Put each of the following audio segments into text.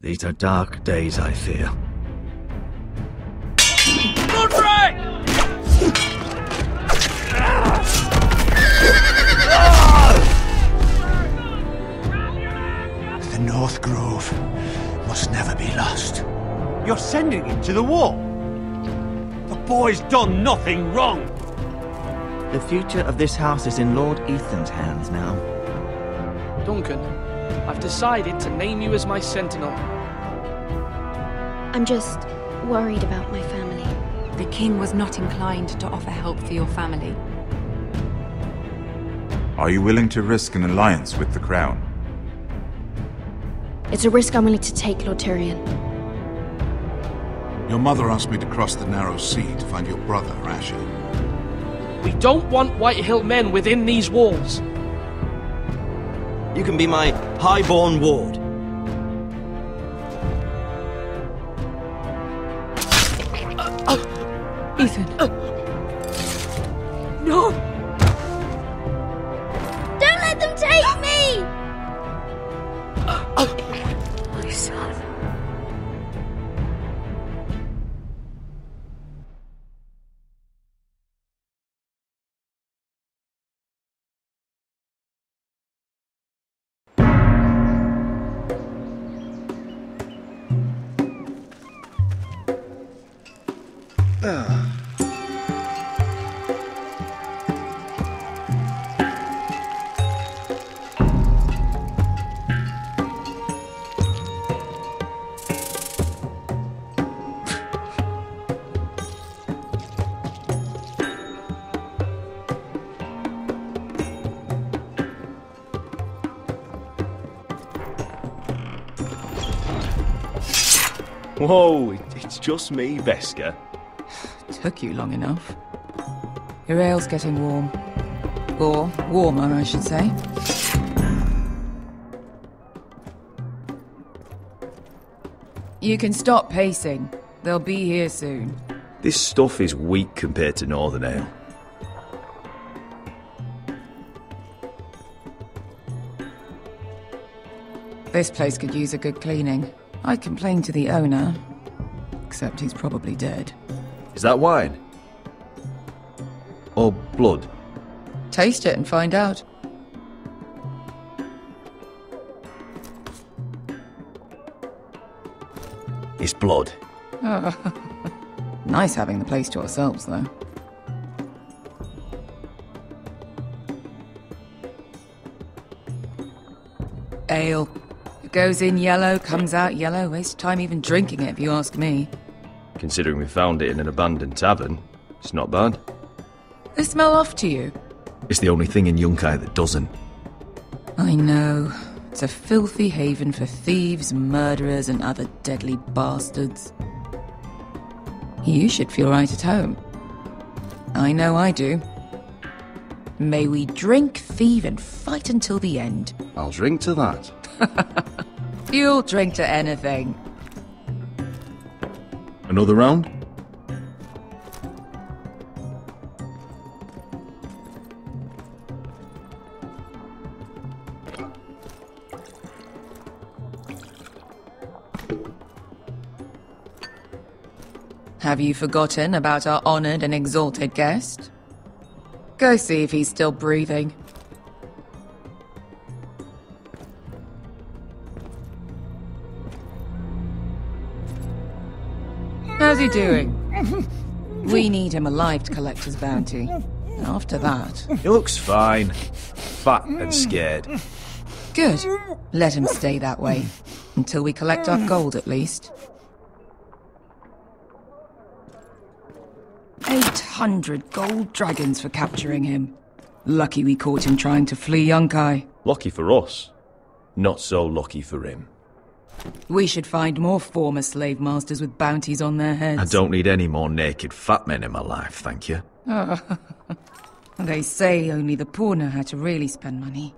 These are dark days, I fear. Godfrey! The North Grove must never be lost. You're sending him to the war? The boy's done nothing wrong! The future of this house is in Lord Ethan's hands now. Duncan, I've decided to name you as my sentinel. I'm just worried about my family. The king was not inclined to offer help for your family. Are you willing to risk an alliance with the Crown? It's a risk I'm willing to take, Lord Tyrion. Your mother asked me to cross the narrow sea to find your brother, Asher. We don't want Whitehill men within these walls. You can be my highborn ward. Ethan. No! Don't let them take me! My son. Whoa, it's just me, Beskha. Took you long enough. Your ale's getting warm. Or warmer, I should say. You can stop pacing. They'll be here soon. This stuff is weak compared to Northern Ale. This place could use a good cleaning. I complained to the owner, except he's probably dead. Is that wine? Or blood? Taste it and find out. It's blood. Nice having the place to ourselves, though. Ale. It goes in yellow, comes out yellow. Waste time even drinking it, if you ask me. Considering we found it in an abandoned tavern, it's not bad. They smell off to you. It's the only thing in Yunkai that doesn't. I know. It's a filthy haven for thieves, murderers, and other deadly bastards. You should feel right at home. I know I do. May we drink, thieve, and fight until the end. I'll drink to that. You'll drink to anything. Another round? Have you forgotten about our honoured and exalted guest? Go see if he's still breathing. How's he doing? We need him alive to collect his bounty. After that... He looks fine. Fat and scared. Good. Let him stay that way. Until we collect our gold, at least. 800 gold dragons for capturing him. Lucky we caught him trying to flee Yunkai. Lucky for us. Not so lucky for him. We should find more former slave masters with bounties on their heads. I don't need any more naked fat men in my life, thank you. They say only the poor know how to really spend money.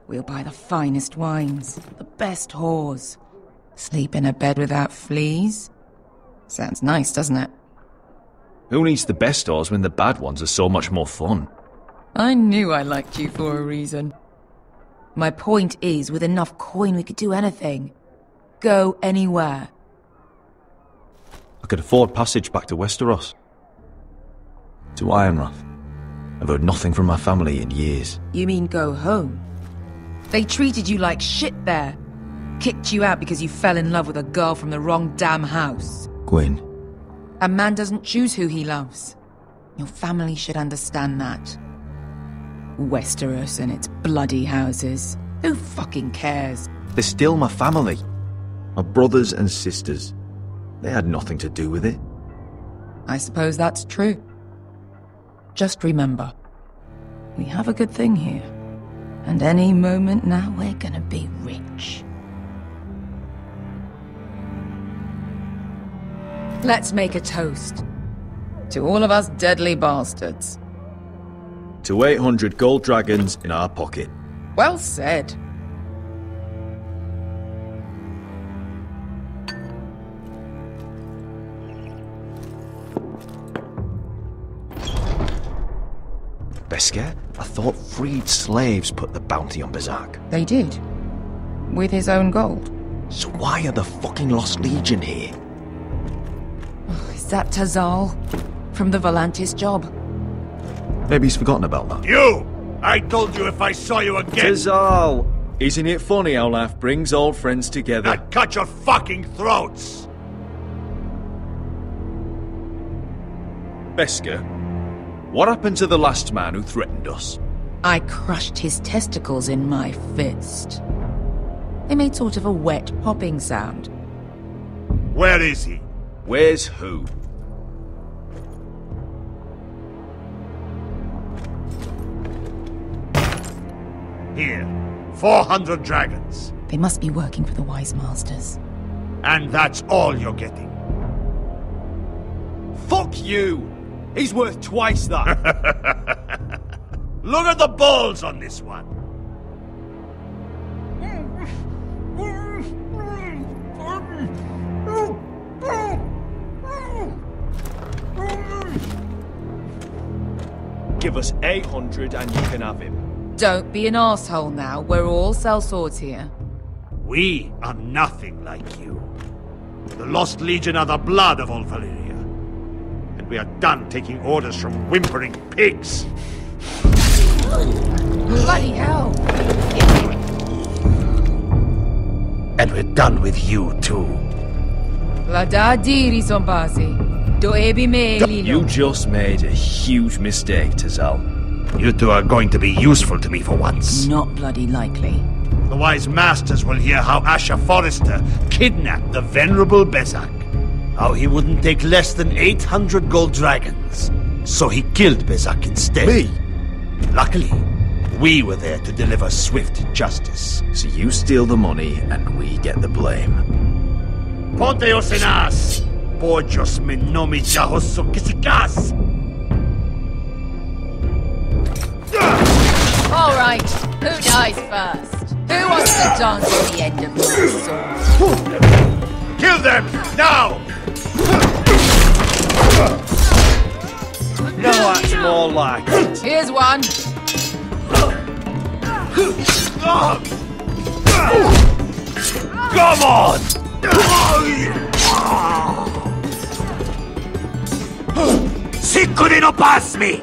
We'll buy the finest wines, the best whores. Sleep in a bed without fleas. Sounds nice, doesn't it? Who needs the best whores when the bad ones are so much more fun? I knew I liked you for a reason. My point is, with enough coin we could do anything. go anywhere. I could afford passage back to Westeros. To Ironrath. I've heard nothing from my family in years. You mean go home? They treated you like shit there. Kicked you out because you fell in love with a girl from the wrong damn house. Gwyn. A man doesn't choose who he loves. Your family should understand that. Westeros and its bloody houses. Who fucking cares? They're still my family. My brothers and sisters. They had nothing to do with it. I suppose that's true. Just remember, we have a good thing here. And any moment now we're gonna be rich. Let's make a toast. To all of us deadly bastards. To 800 gold dragons in our pocket. Well said. Beskar? I thought freed slaves put the bounty on Berserk. They did. With his own gold. So why are the fucking Lost Legion here? Is that Tazal? From the Volantis job? Maybe he's forgotten about that. You! I told you if I saw you again... Tazal! Isn't it funny how life brings old friends together? I'd cut your fucking throats! Beskar, what happened to the last man who threatened us? I crushed his testicles in my fist. They made sort of a wet popping sound. Where is he? Where's who? Here. 400 dragons. They must be working for the Wise Masters. And that's all you're getting. Fuck you! He's worth twice that! Look at the balls on this one! Give us 800 and you can have him. Don't be an arsehole now. We're all sellswords here. We are nothing like you. The Lost Legion are the blood of all Valyria. And we are done taking orders from whimpering pigs. Bloody hell! And we're done with you too. Vladadiri Zombasi. Doebi me Lilo. You just made a huge mistake, Tazal. You two are going to be useful to me for once. Not bloody likely. The Wise Masters will hear how Asher Forrester kidnapped the venerable Bezzak. How he wouldn't take less than 800 gold dragons. So he killed Bezzak instead. Me? Luckily, we were there to deliver swift justice. So you steal the money and we get the blame. Ponteos en as! Pojos me nomi jahoso kisikas! All right, who dies first? Who wants to dance at the end of my sword? Kill them, now! No, that's more like it. Here's one. Come on! Siccudi no pass me!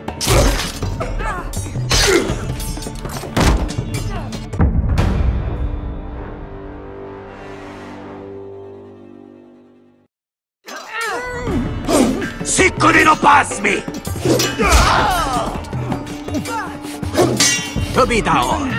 Siccudi no pass me! To be down!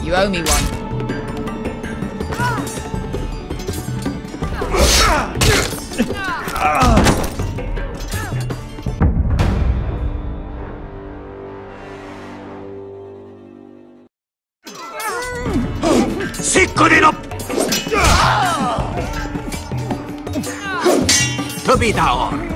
You owe me one. Siccudi no... To be down!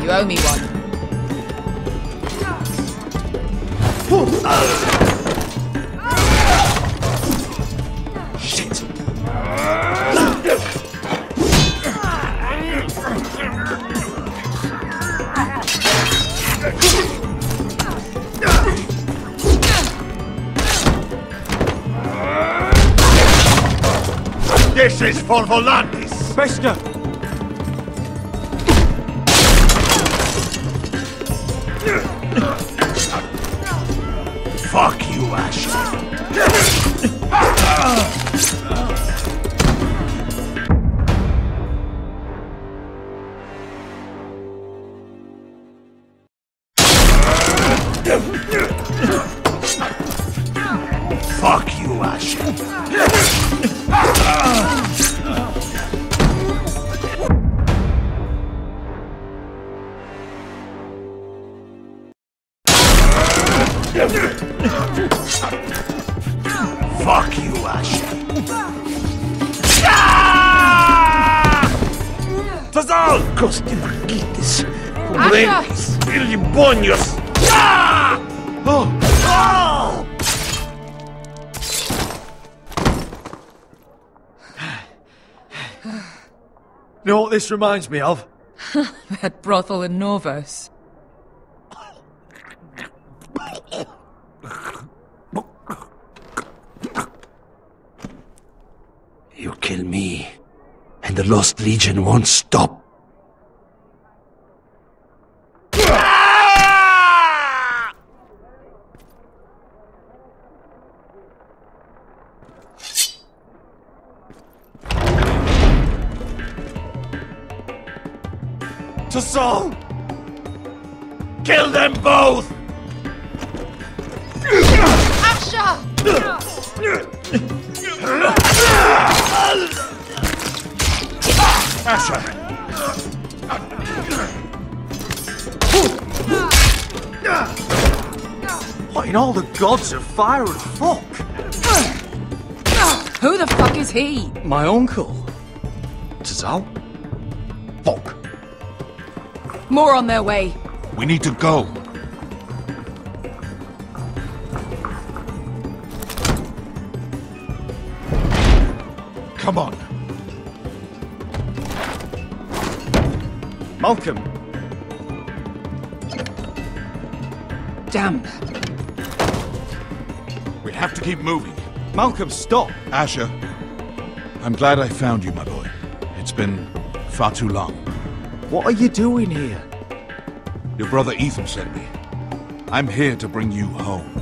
You owe me one. Shit! This is for Volantis! Bester! Fuck you, Ash. Fuck you, Ash. Fuck you, Ash. Tazal! Costimaquites, Cumbrenis, Ilibonios! Oh! Oh! You know what this reminds me of? That brothel in Norvos. You kill me, and the Lost Legion won't stop. Tassal! Kill them both! Asha! Asher! What in all the gods of fire and fuck? Who the fuck is he? My uncle. Tassal? Fuck. More on their way. We need to go. Come on. Malcolm. Damn. We have to keep moving. Malcolm, stop. Asher, I'm glad I found you, my boy. It's been far too long. What are you doing here? Your brother Ethan sent me. I'm here to bring you home.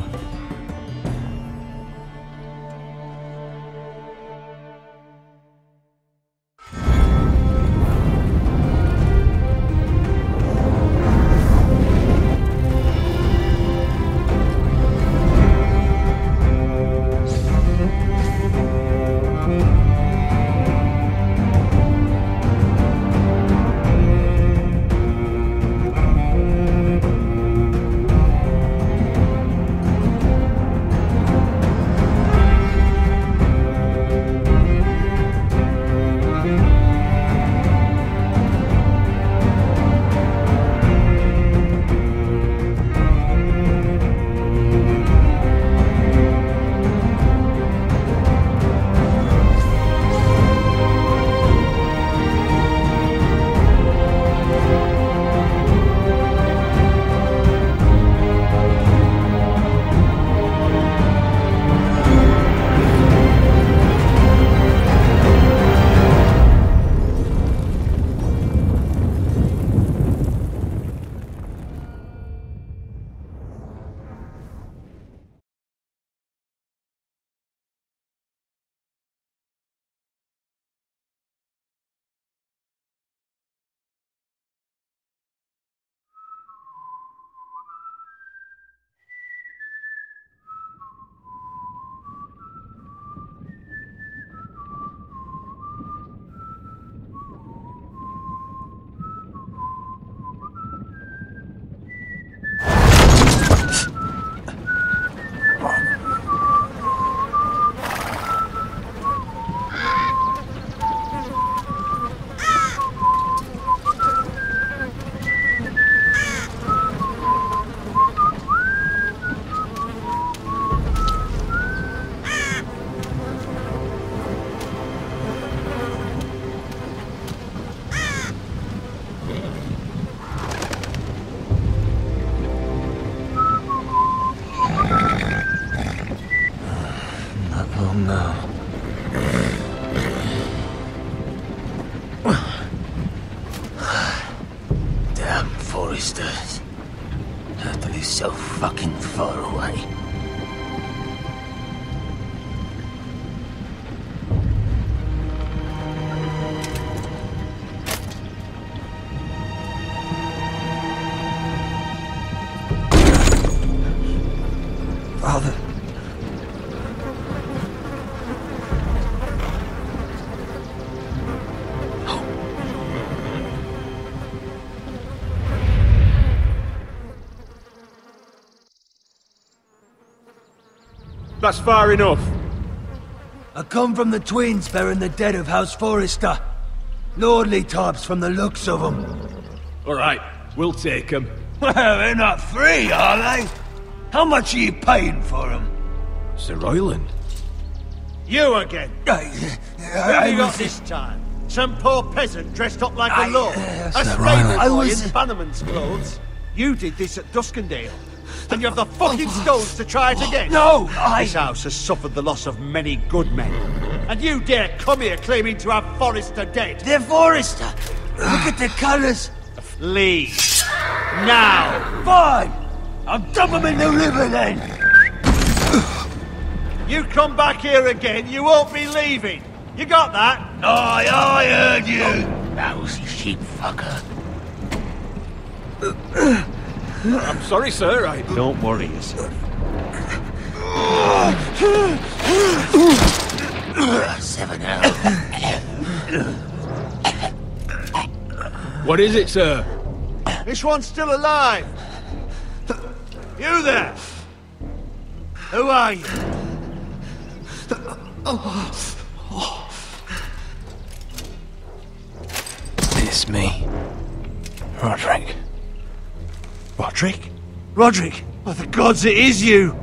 Foresters. Turtle is so fucking far away. Father. That's far enough. I come from the twins bearing the dead of House Forrester. Lordly types from the looks of them. Alright, we'll take them. Well, they're not free, are they? How much are you paying for them? Sir Royland. You again? Who you got was- this time? Some poor peasant dressed up like a lord? A Sir stable Royland. I boy was- in Bannerman's clothes? You did this at Duskendale. And you have the fucking stones to try it again? No, This house has suffered the loss of many good men. And you dare come here claiming to have Forrester dead? They're Forrester. Look at the colours. Leave. Now. Fine. I'll dump them in the river then. You come back here again, you won't be leaving. You got that? Aye, I heard you. Lousy sheep fucker. I'm sorry, sir. Don't worry yourself. 7L. What is it, sir? This one's still alive. You there? Who are you? It's me. Roderick. Roderick? Roderick? By the gods, it is you!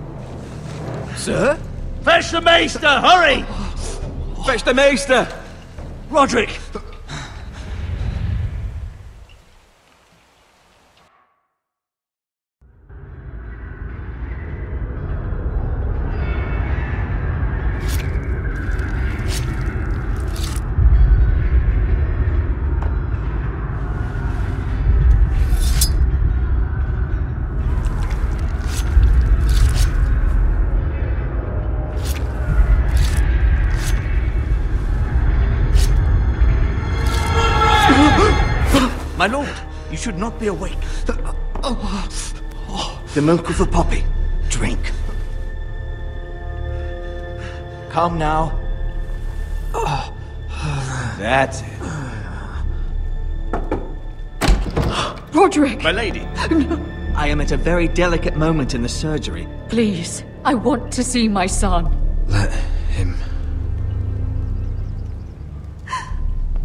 Sir? Fetch the maester, hurry! Fetch the maester! Roderick! My lord, you should not be awake. The milk of the poppy. Drink. Calm now. That's it. Roderick! My lady. I am at a very delicate moment in the surgery. Please, I want to see my son. Let him.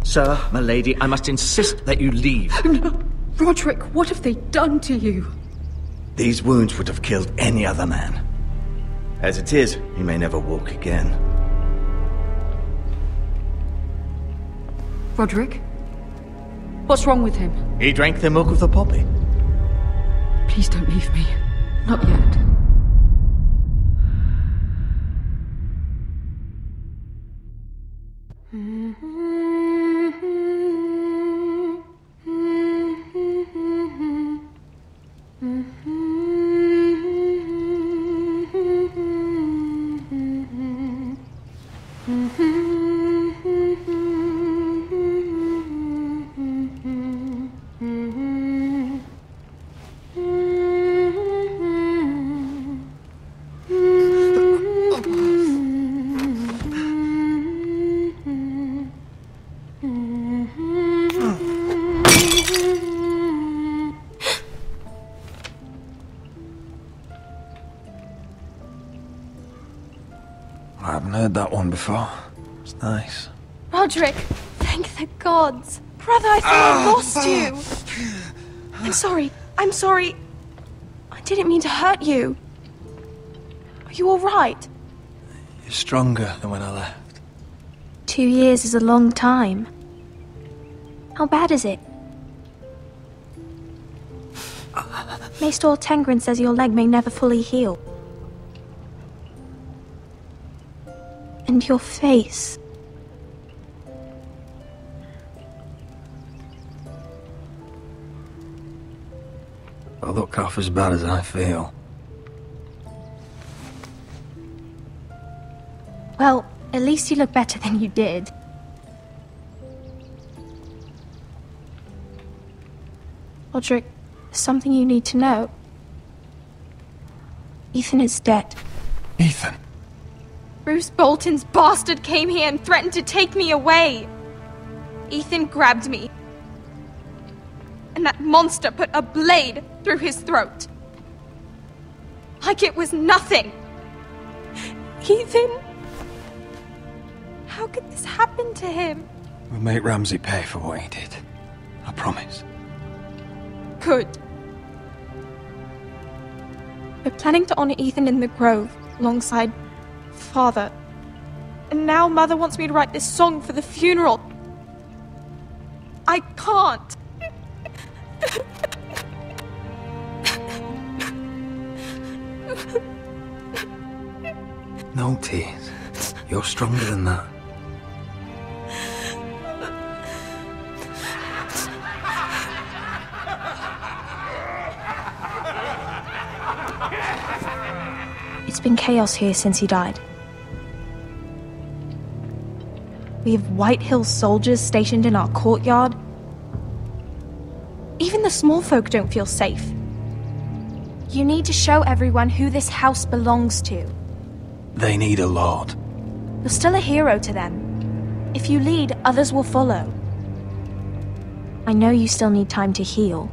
Sir, my lady, I must insist that you leave. No. Roderick, what have they done to you? These wounds would have killed any other man. As it is, he may never walk again. Roderick? What's wrong with him? He drank the milk of the poppy. Please don't leave me. Not yet. I haven't heard that one before. It's nice. Roderick, thank the gods. Brother, I thought I lost you. I'm sorry. I didn't mean to hurt you. Are you all right? You're stronger than when I left. 2 years is a long time. How bad is it? Maester Tengrin says your leg may never fully heal. And your face. I look half as bad as I feel. Well, at least you look better than you did. Roderick, there's something you need to know. Ethan is dead. Ethan? Bruce Bolton's bastard came here and threatened to take me away. Ethan grabbed me. And that monster put a blade through his throat. Like it was nothing. Ethan? How could this happen to him? We'll make Ramsay pay for what he did. I promise. Good. We're planning to honor Ethan in the Grove, alongside Father. And now Mother wants me to write this song for the funeral. I can't. No tears. You're stronger than that. It's been chaos here since he died. We have White Hill soldiers stationed in our courtyard. Even the small folk don't feel safe. You need to show everyone who this house belongs to. They need a lord. You're still a hero to them. If you lead, others will follow. I know you still need time to heal,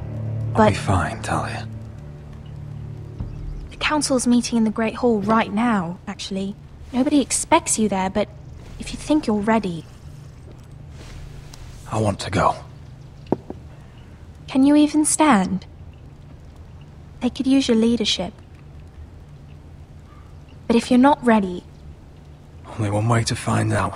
but... I'll be fine, Talia. The council's meeting in the Great Hall right now, actually. Nobody expects you there, but if you think you're ready... I want to go. Can you even stand? They could use your leadership. But if you're not ready... Only one way to find out.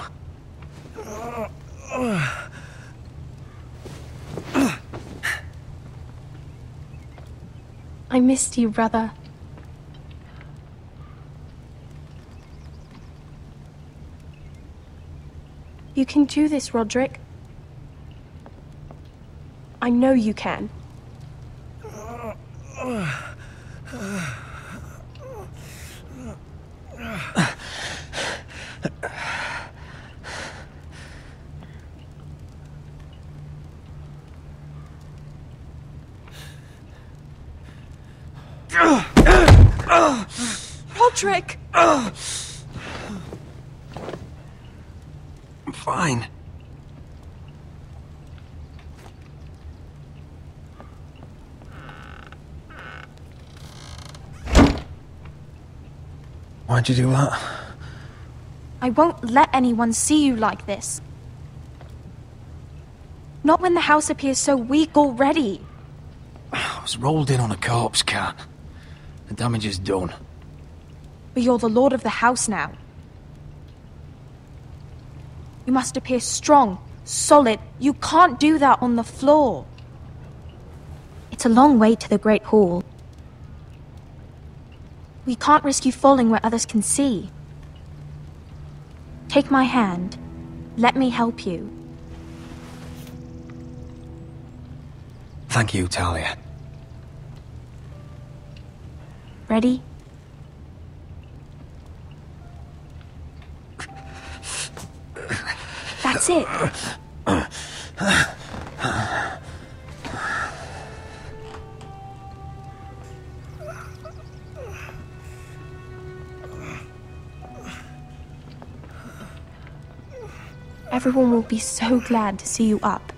I missed you, brother. You can do this, Roderick. I know you can. Roderick! I'm fine. Why'd you do that? I won't let anyone see you like this. Not when the house appears so weak already. I was rolled in on a corpse cart. The damage is done. But you're the lord of the house now. You must appear strong, solid. You can't do that on the floor. It's a long way to the Great Hall. We can't risk you falling where others can see. Take my hand. Let me help you. Thank you, Talia. Ready? That's it. Everyone will be so glad to see you up.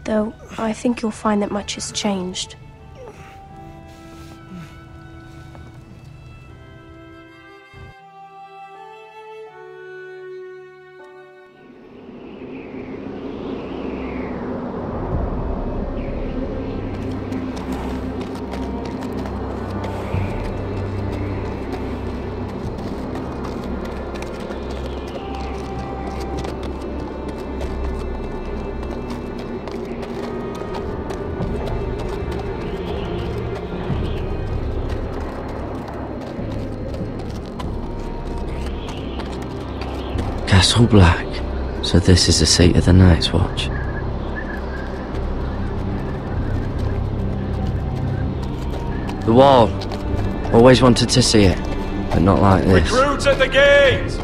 Though, I think you'll find that much has changed. Castle Black. So this is the seat of the Night's Watch. The wall. Always wanted to see it, but not like this. Recruits at the gate!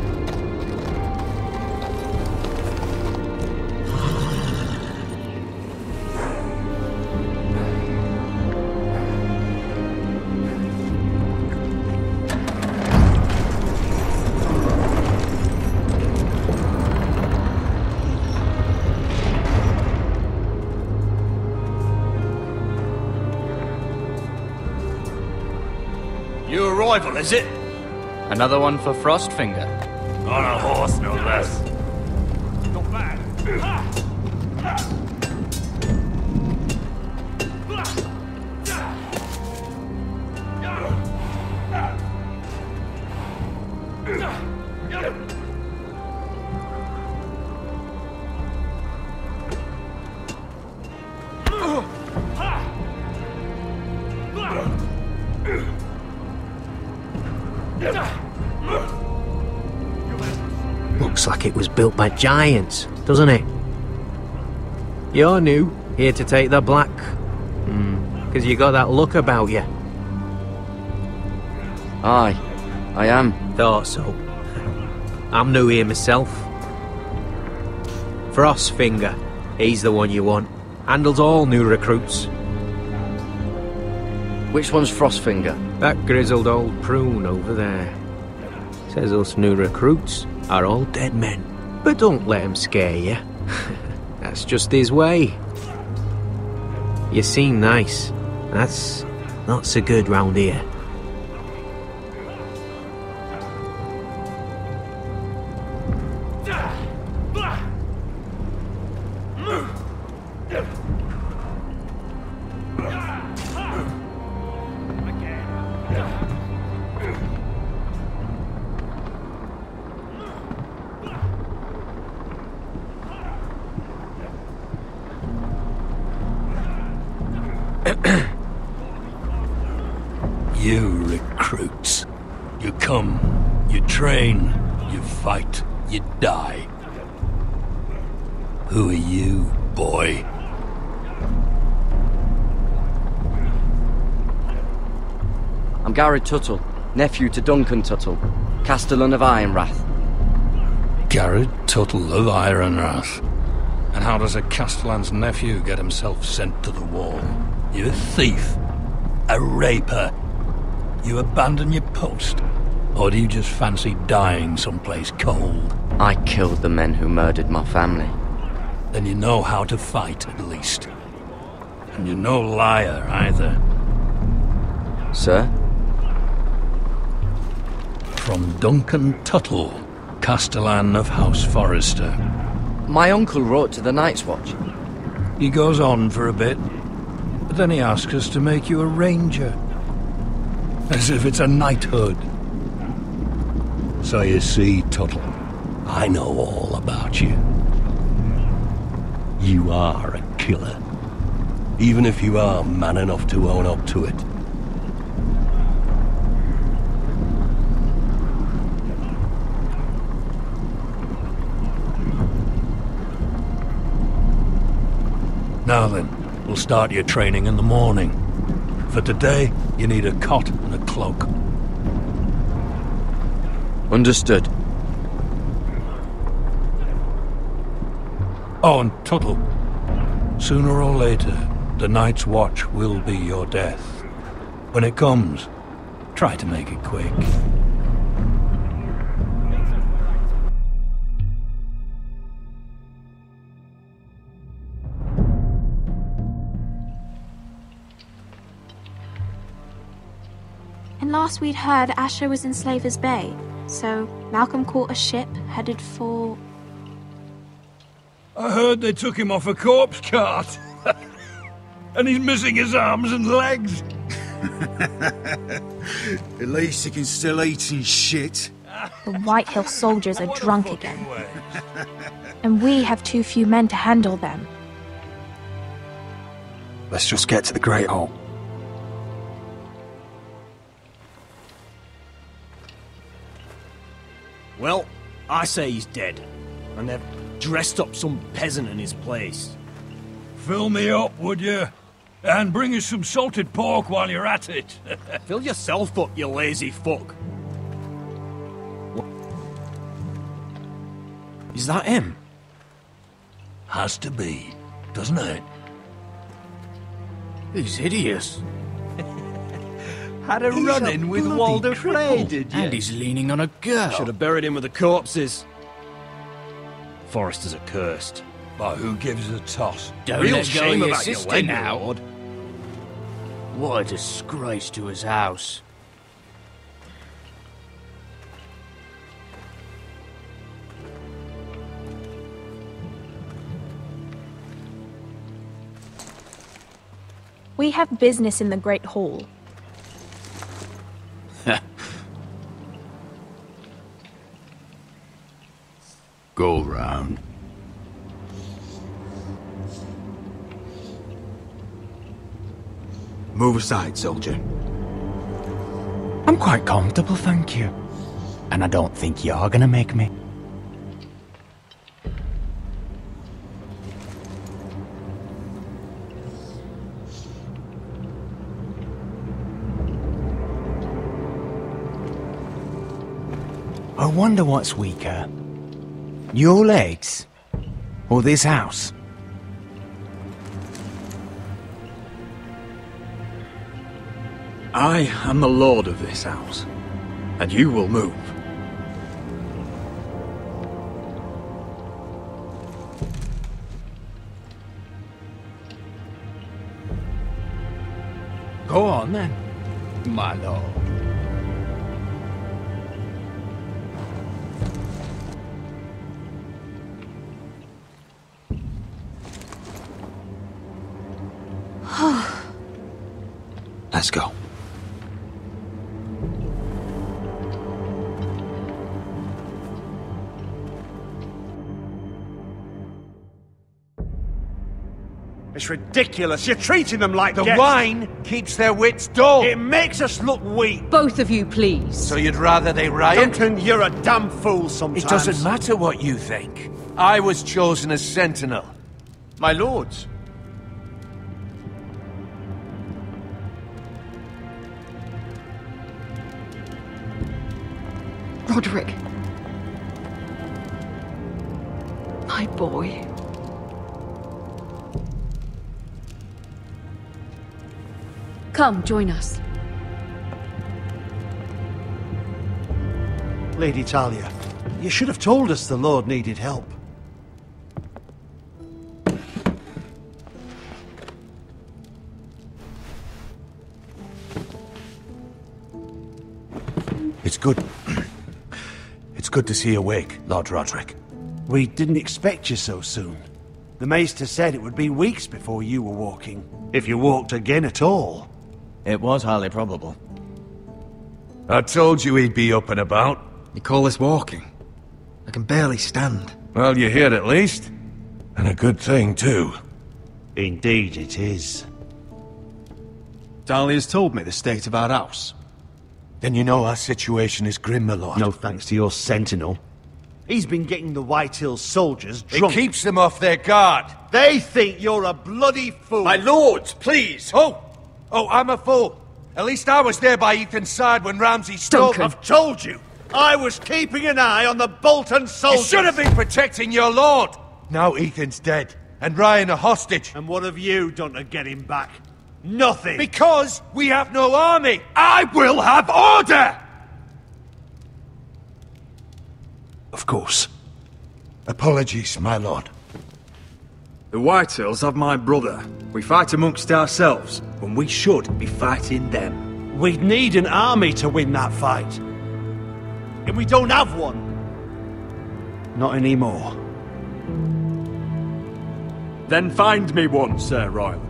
New arrival, is it? Another one for Frostfinger. On a horse, no less. Not bad. Looks like it was built by giants, doesn't it? You're new, here to take the black. 'Cause you got that look about you. Aye, I am. Thought so. I'm new here myself. Frostfinger, he's the one you want. Handles all new recruits. Which one's Frostfinger? That grizzled old prune over there. Says us new recruits are all dead men. But don't let him scare you. That's just his way. You seem nice. That's not so good round here. You recruits. You come, you train, you fight, you die. Who are you, boy? I'm Garrett Tuttle, nephew to Duncan Tuttle, Castellan of Ironrath. Garrett Tuttle of Ironrath. And how does a Castellan's nephew get himself sent to the wall? You a thief? A raper? You abandon your post? Or do you just fancy dying someplace cold? I killed the men who murdered my family. Then you know how to fight, at least. And you're no liar, either. Sir? From Duncan Tuttle, Castellan of House Forrester. My uncle wrote to the Night's Watch. He goes on for a bit, but then he asks us to make you a ranger. As if it's a knighthood. So you see, Tuttle, I know all about you. You are a killer. Even if you are man enough to own up to it. Now then, we'll start your training in the morning. For today, you need a cot and a cloak. Understood. Oh, and Tuttle. Sooner or later, the Night's Watch will be your death. When it comes, try to make it quick. And last we'd heard, Asher was in Slaver's Bay, so Malcolm caught a ship headed for... I heard they took him off a corpse cart. And he's missing his arms and legs. At least he can still eat and shit. The Whitehill soldiers are drunk again. And we have too few men to handle them. Let's just get to the Great Hall. Well, I say he's dead. And they've dressed up some peasant in his place. Fill me up, would you? And bring us some salted pork while you're at it. Fill yourself up, you lazy fuck. Is that him? Has to be, doesn't it? He's hideous. Had a run-in with Walder Frey, did you? And he's leaning on a girl. Should have buried him with the corpses. Forrester's accursed. But who gives a toss? Don't Real let go shame of your about your sister wedding, now. Lord. What a disgrace to his house. We have business in the Great Hall. Go round. Move aside, soldier. I'm quite comfortable, thank you. And I don't think you're gonna make me. I wonder what's weaker. Your legs? Or this house? I am the lord of this house, and you will move. Go on then, my lord. Let's go. It's ridiculous. You're treating them like The guests. wine keeps their wits dull. It makes us look weak. Both of you, please. So you'd rather they riot? Duncan, you're a damn fool sometimes. It doesn't matter what you think. I was chosen as sentinel. My lords. Roderick. My boy. Come, join us. Lady Talia, you should have told us the Lord needed help. It's good. It's good to see you awake, Lord Roderick. We didn't expect you so soon. The Maester said it would be weeks before you were walking, if you walked again at all. It was highly probable. I told you he'd be up and about. You call this walking? I can barely stand. Well, you're here at least. And a good thing, too. Indeed it is. Dahlia's told me the state of our house. Then you know our situation is grim, my lord. No thanks to your sentinel. He's been getting the White Hills soldiers drunk. It keeps them off their guard. They think you're a bloody fool. My lords, please! Oh, I'm a fool. At least I was there by Ethan's side when Ramsay stole... Duncan. I've told you. I was keeping an eye on the Bolton soldiers. You should have been protecting your lord. Now Ethan's dead, and Ryan a hostage. And what have you done to get him back? Nothing. Because we have no army. I will have order! Of course. Apologies, my lord. The Whitehills have my brother. We fight amongst ourselves, when we should be fighting them. We'd need an army to win that fight. And we don't have one. Not anymore. Then find me one, Sir Royland.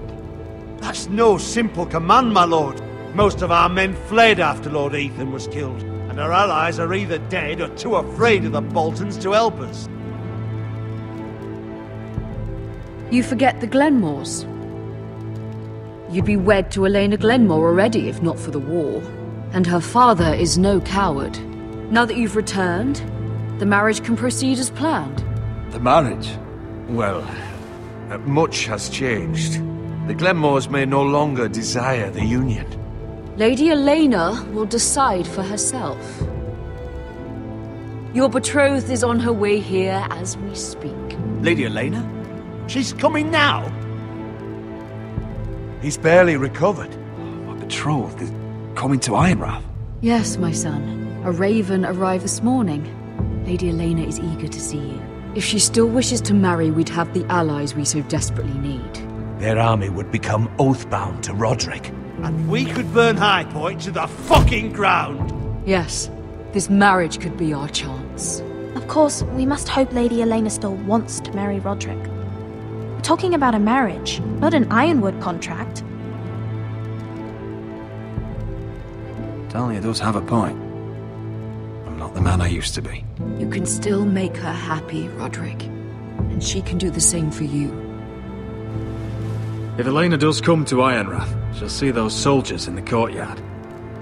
That's no simple command, my lord. Most of our men fled after Lord Ethan was killed, and our allies are either dead or too afraid of the Boltons to help us. You forget the Glenmores. You'd be wed to Elena Glenmore already if not for the war. And her father is no coward. Now that you've returned, the marriage can proceed as planned. The marriage? Well, much has changed. The Glenmores may no longer desire the Union. Lady Elena will decide for herself. Your betrothed is on her way here as we speak. Lady Elena? She's coming now. He's barely recovered. My betrothed is coming to Ironrath. Yes, my son. A raven arrived this morning. Lady Elena is eager to see you. If she still wishes to marry, we'd have the allies we so desperately need. Their army would become oathbound to Roderick. And we could burn High Point to the fucking ground! Yes, this marriage could be our chance. Of course, we must hope Lady Elena still wants to marry Roderick. We're talking about a marriage, not an Ironwood contract. Talia does have a point. I'm not the man I used to be. You can still make her happy, Roderick. And she can do the same for you. If Elena does come to Ironrath, she'll see those soldiers in the courtyard.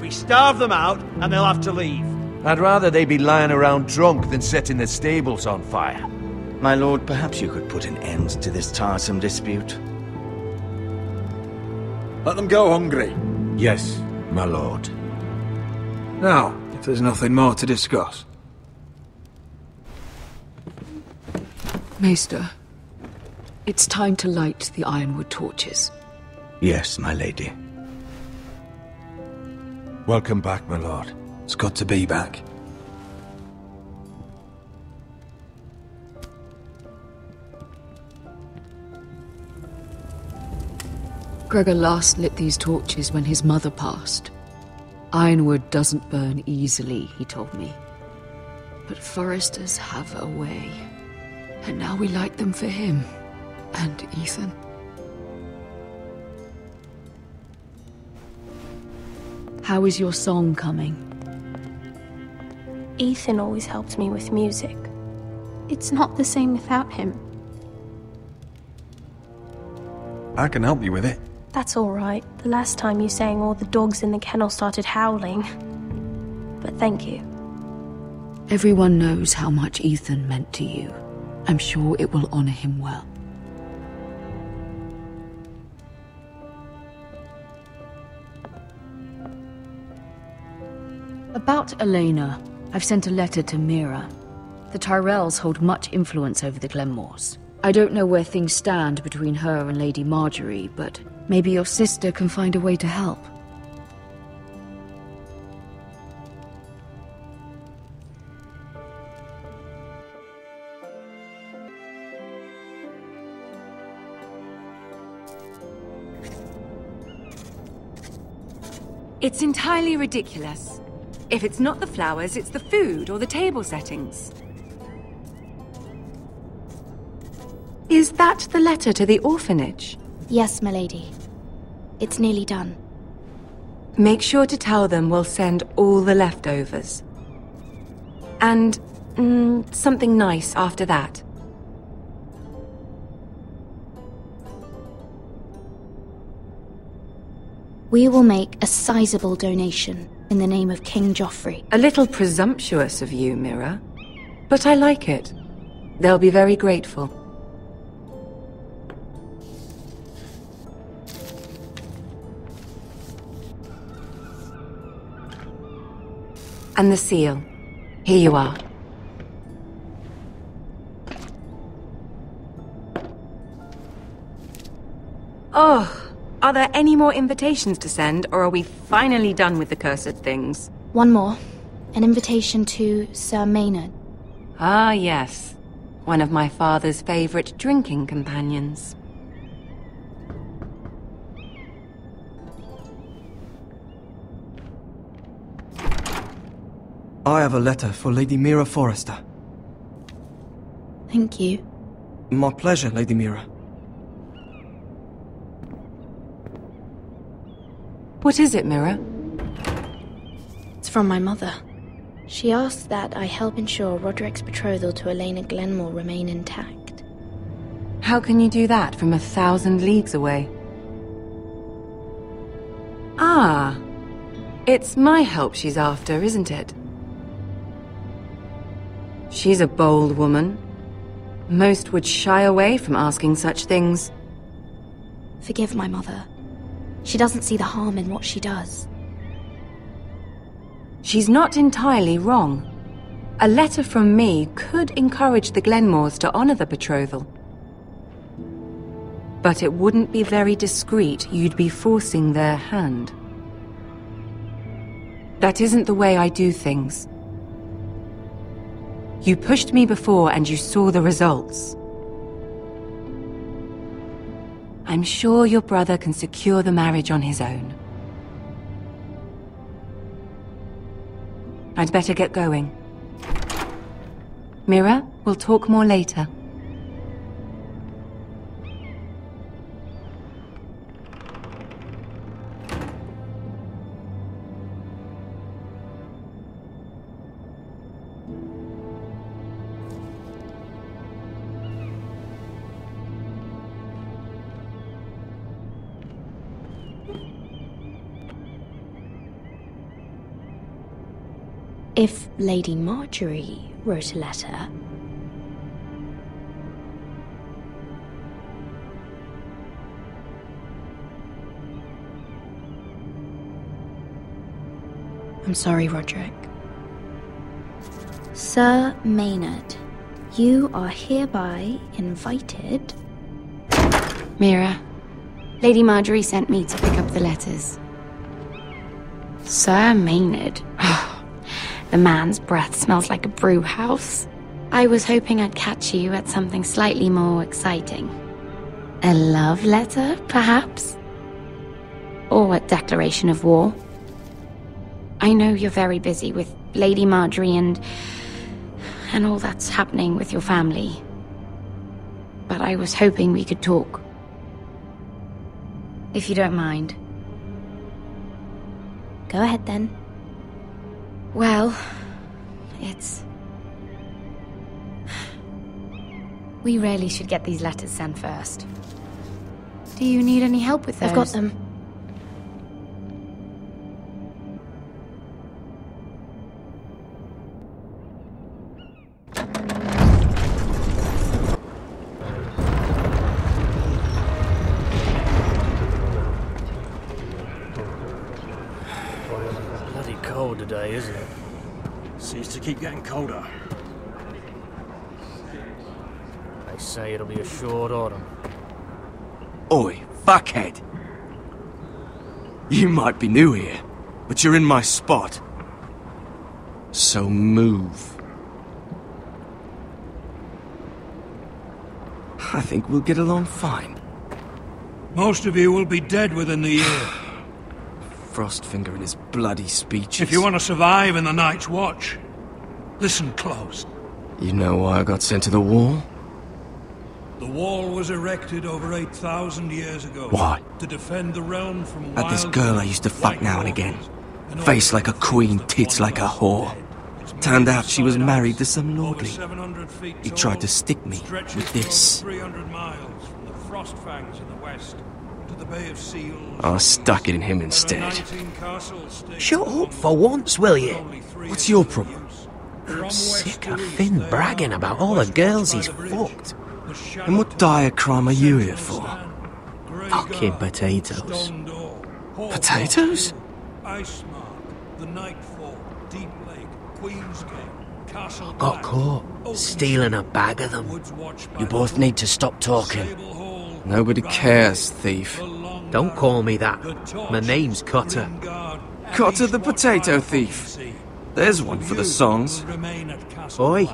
We starve them out, and they'll have to leave. I'd rather they be lying around drunk than setting the stables on fire. My lord, perhaps you could put an end to this tiresome dispute. Let them go hungry. Yes, my lord. Now, if there's nothing more to discuss. Maester, it's time to light the Ironwood torches. Yes, my lady. Welcome back, my lord. It's good to be back. Gregor last lit these torches when his mother passed. Ironwood doesn't burn easily, he told me. But foresters have a way. And now we light them for him. And Ethan. How is your song coming? Ethan always helped me with music. It's not the same without him. I can help you with it. That's all right. The last time you sang, all the dogs in the kennel started howling. But thank you. Everyone knows how much Ethan meant to you. I'm sure it will honor him well. About Elena, I've sent a letter to Mira. The Tyrells hold much influence over the Glenmores. I don't know where things stand between her and Lady Marjorie, but maybe your sister can find a way to help. It's entirely ridiculous. If it's not the flowers, it's the food or the table settings. Is that the letter to the orphanage? Yes, my lady. It's nearly done. Make sure to tell them we'll send all the leftovers. And something nice after that. We will make a sizable donation in the name of King Joffrey. A little presumptuous of you, Mira. But I like it. They'll be very grateful. And the seal. Here you are. Oh, are there any more invitations to send, or are we finally done with the cursed things? One more. An invitation to Sir Maynard. Ah, yes. One of my father's favorite drinking companions. I have a letter for Lady Mira Forrester. Thank you. My pleasure, Lady Mira. What is it, Mira? It's from my mother. She asks that I help ensure Roderick's betrothal to Elena Glenmore remain intact. How can you do that from 1,000 leagues away? Ah, it's my help she's after, isn't it? She's a bold woman. Most would shy away from asking such things. Forgive my mother. She doesn't see the harm in what she does. She's not entirely wrong. A letter from me could encourage the Glenmores to honor the betrothal. But it wouldn't be very discreet. You'd be forcing their hand. That isn't the way I do things. You pushed me before and you saw the results. I'm sure your brother can secure the marriage on his own. I'd better get going. Mira, we'll talk more later. If Lady Marjorie wrote a letter... I'm sorry, Roderick. Sir Maynard, you are hereby invited... Mira, Lady Marjorie sent me to pick up the letters. Sir Maynard? The man's breath smells like a brew house. I was hoping I'd catch you at something slightly more exciting. A love letter, perhaps? Or a declaration of war? I know you're very busy with Lady Marjorie and all that's happening with your family. But I was hoping we could talk. If you don't mind. Go ahead then. Well, it's... We really should get these letters sent first. Do you need any help with those? I've got them. Bloody cold today, isn't it? Seems to keep getting colder. They say it'll be a short autumn. Oi, fuckhead. You might be new here, but you're in my spot. So move. I think we'll get along fine. Most of you will be dead within the year. Frostfinger and his bloody speeches. If you want to survive in the Night's Watch, listen close. You know why I got sent to the wall? The wall was erected over 8,000 years ago. Why? To defend the realm from Had this wild girl I used to fuck now and again. Face like a queen, tits like a whore. Turned out she was married to some lordly. He tried to stick me with this. 300 miles from the Frostfangs in the west to the Bay of Seals. I stuck it in him instead. Shut up for once, will you? What's your problem? I'm sick of Finn bragging about all the girls he's fucked. And what dire crime are you here for? Fucking potatoes. Potatoes? Icemark, the Nightfall, Deep Lake, Queensgate, Castle Got caught stealing a bag of them. You both need to stop talking. Nobody cares, thief. Don't call me that. My name's Cutter. Cutter the potato thief. There's one for the songs. Oi,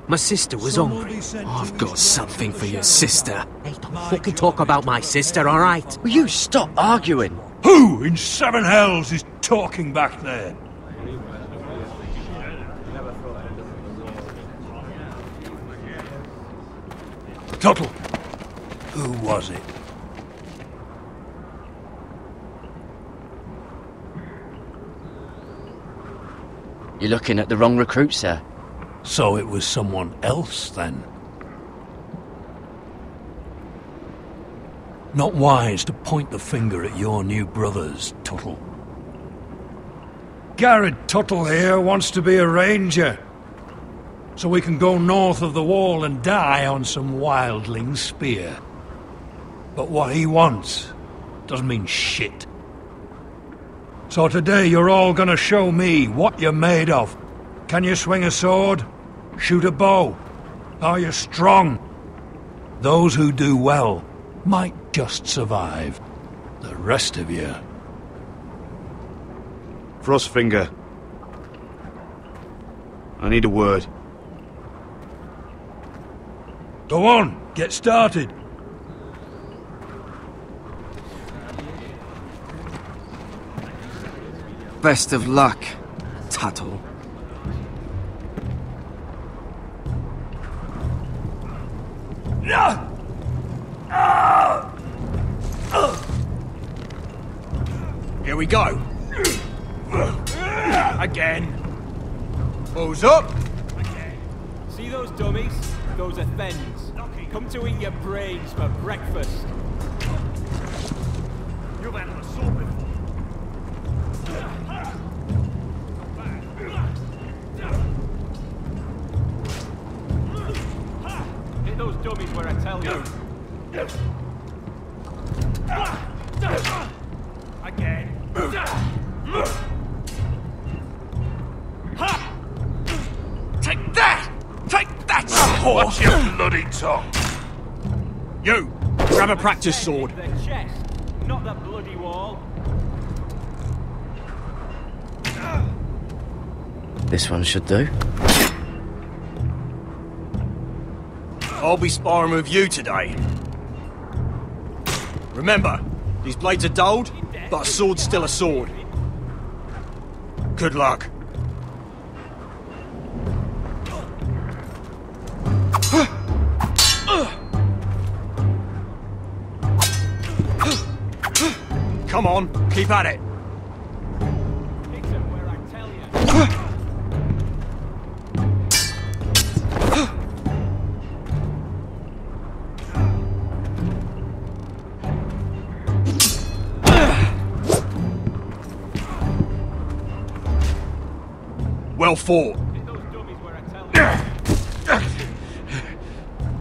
my sister was hungry. I've got something for your sister. Hey, don't fucking talk about my sister, alright? Will you stop arguing? Who in seven hells is talking back there? Tuttle, who was it? You're looking at the wrong recruit, sir. So it was someone else, then? Not wise to point the finger at your new brothers, Tuttle. Garrett Tuttle here wants to be a ranger, so we can go north of the wall and die on some wildling spear. But what he wants doesn't mean shit. So today you're all gonna show me what you're made of. Can you swing a sword? Shoot a bow? Are you strong? Those who do well might just survive. The rest of you... Frostfinger. I need a word. Go on, get started. Best of luck, Tuttle. Here we go. Again. Who's up? See those dummies? Those are Thens. Come to eat your brains for breakfast. You've had an assault before. Hit those dummies where I tell you. Again. Take that! Take that, horse! Watch your bloody tongue! You! Grab a practice sword. The chest, not the bloody wall. This one should do. I'll be sparring with you today. Remember, these blades are dulled, but a sword's still a sword. Good luck. Come on, keep at it. Hit them where I tell you. Well fought.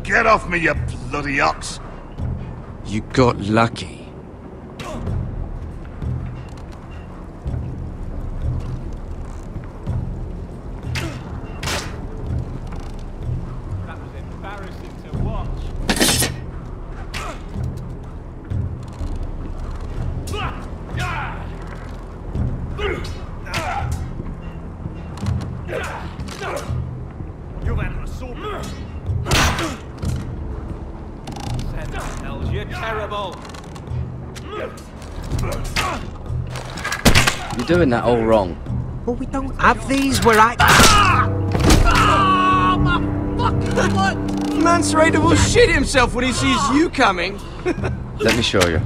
Get off me, you bloody ox! You got lucky. That was embarrassing to watch. You've had an assault. Sentinels, you're terrible. You're doing that all wrong. Well, we don't have these where I... Mance Raider will shit himself when he sees you coming. Let me show you.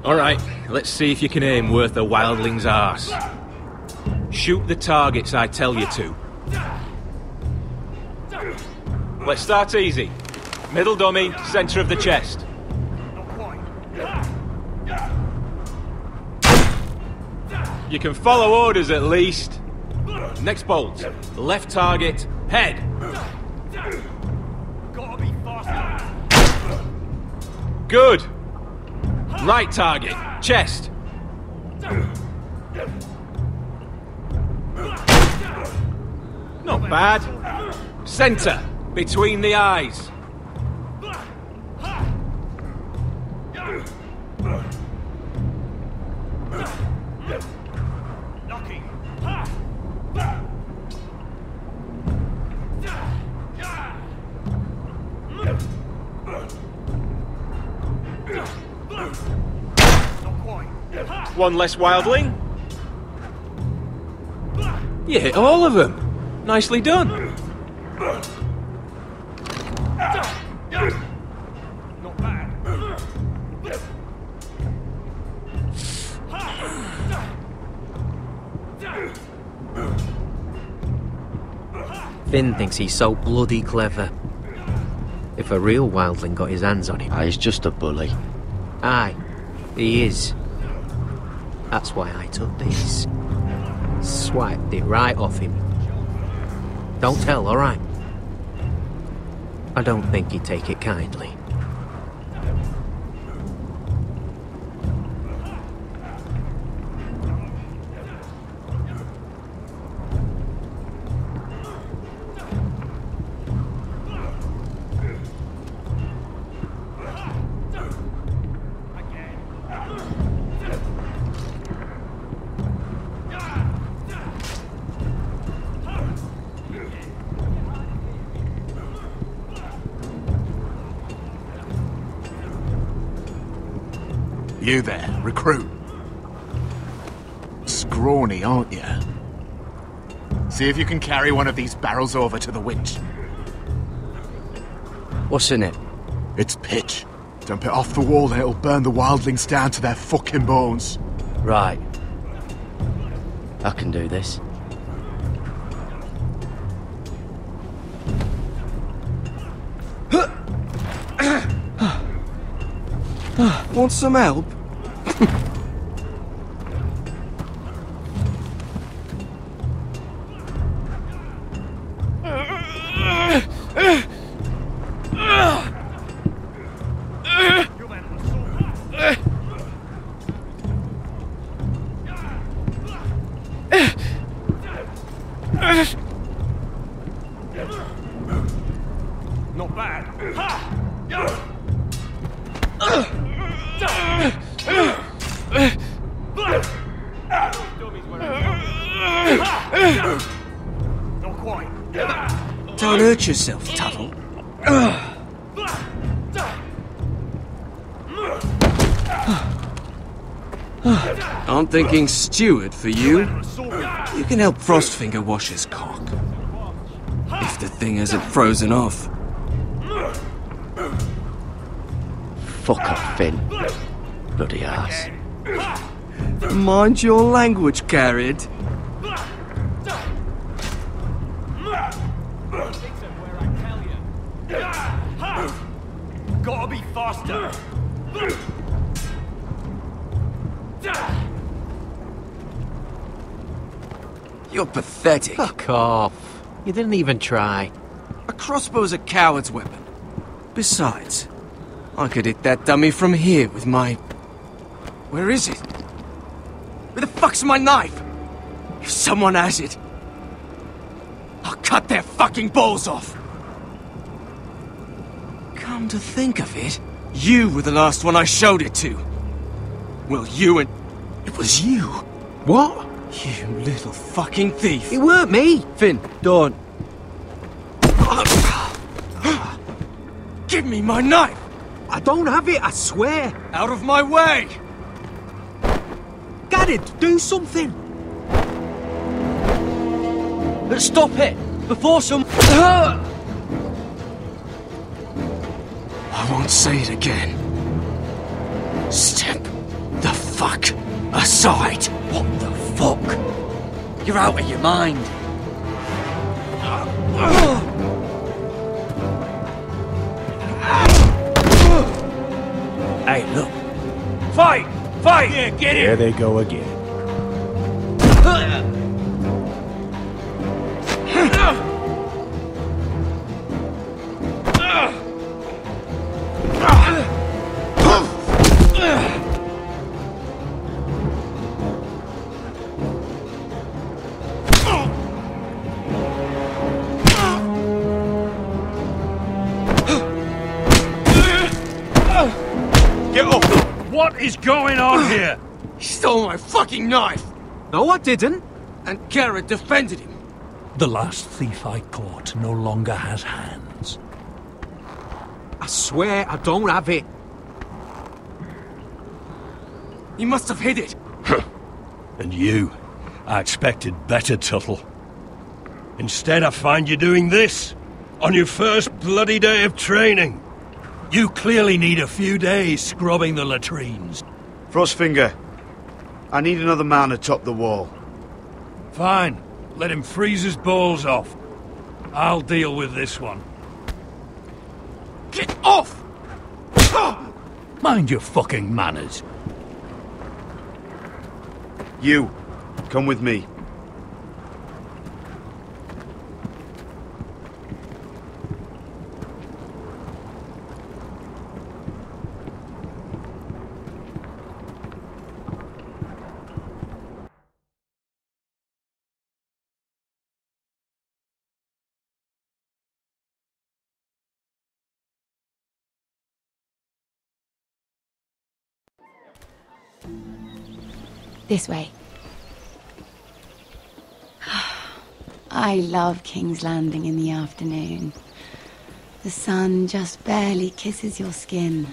Alright, let's see if you can aim worth a wildling's arse. Shoot the targets I tell you to. Let's start easy. Middle dummy, centre of the chest. You can follow orders at least. Next bolt. Left target, head. Gotta be faster. Good. Right target, chest. Not bad. Centre, between the eyes. One less wildling. You hit all of them. Nicely done. Not bad. Finn thinks he's so bloody clever. If a real wildling got his hands on him... He's just a bully. Aye, he is. That's why I took this. Swiped it right off him. Don't tell, alright? I don't think he'd take it kindly. You there, recruit? Scrawny, aren't you? See if you can carry one of these barrels over to the winch. What's in it? It's pitch. Dump it off the wall and it'll burn the wildlings down to their fucking bones. Right. I can do this. Want some help? Not bad. Not quite. Don't hurt yourself, Tuttle. I'm thinking steward for you. You can help Frostfinger wash his cock. If the thing hasn't frozen off. Fuck off, Finn. Bloody ass. Mind your language, Garrett. Gotta be faster. You're pathetic. Fuck off. You didn't even try. A crossbow's a coward's weapon. Besides, I could hit that dummy from here with my... Where is it? Where the fuck's my knife? If someone has it, I'll cut their fucking balls off. Come to think of it, you were the last one I showed it to. Well, you and... It was you. What? You little fucking thief. It weren't me. Finn, don't. Give me my knife! I don't have it, I swear. Out of my way! Garrett, do something. Let's stop it! Before some... I won't say it again. Step the fuck aside! What the fuck? You're out of your mind. Hey, look. Fight! Fight! Yeah, get in! There they go again. Get up! What is going on here? He stole my fucking knife! No, I didn't. And Garrett defended him. The last thief I caught no longer has hands. I swear I don't have it. He must have hid it. And you, I expected better, Tuttle. Instead, I find you doing this on your first bloody day of training. You clearly need a few days scrubbing the latrines. Frostfinger, I need another man atop the wall. Fine. Let him freeze his balls off. I'll deal with this one. Get off! Mind your fucking manners. You, come with me. This way. I love King's Landing in the afternoon. The sun just barely kisses your skin.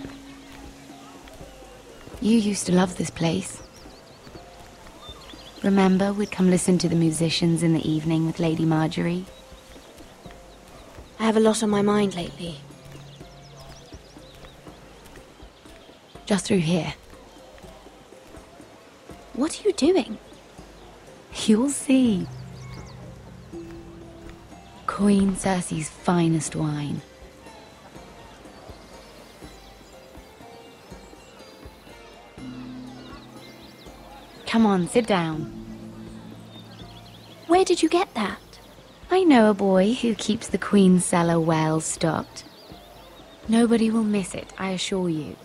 You used to love this place. Remember, we'd come listen to the musicians in the evening with Lady Marjorie? I have a lot on my mind lately. Just through here. What are you doing? You'll see. Queen Cersei's finest wine. Come on, sit down. Where did you get that? I know a boy who keeps the Queen's cellar well stocked. Nobody will miss it, I assure you.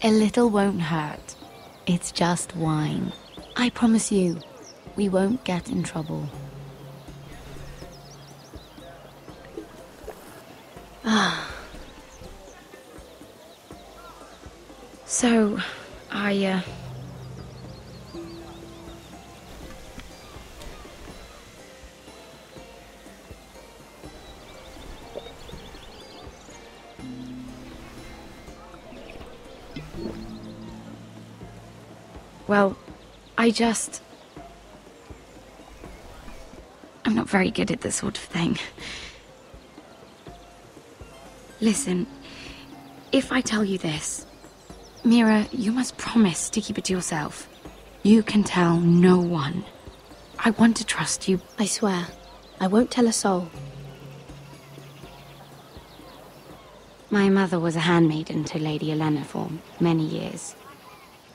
A little won't hurt. It's just wine. I promise you, we won't get in trouble. Ah. So, Well, I'm not very good at this sort of thing. Listen, if I tell you this, Mira, you must promise to keep it to yourself. You can tell no one. I want to trust you. I swear, I won't tell a soul. My mother was a handmaiden to Lady Olenna for many years.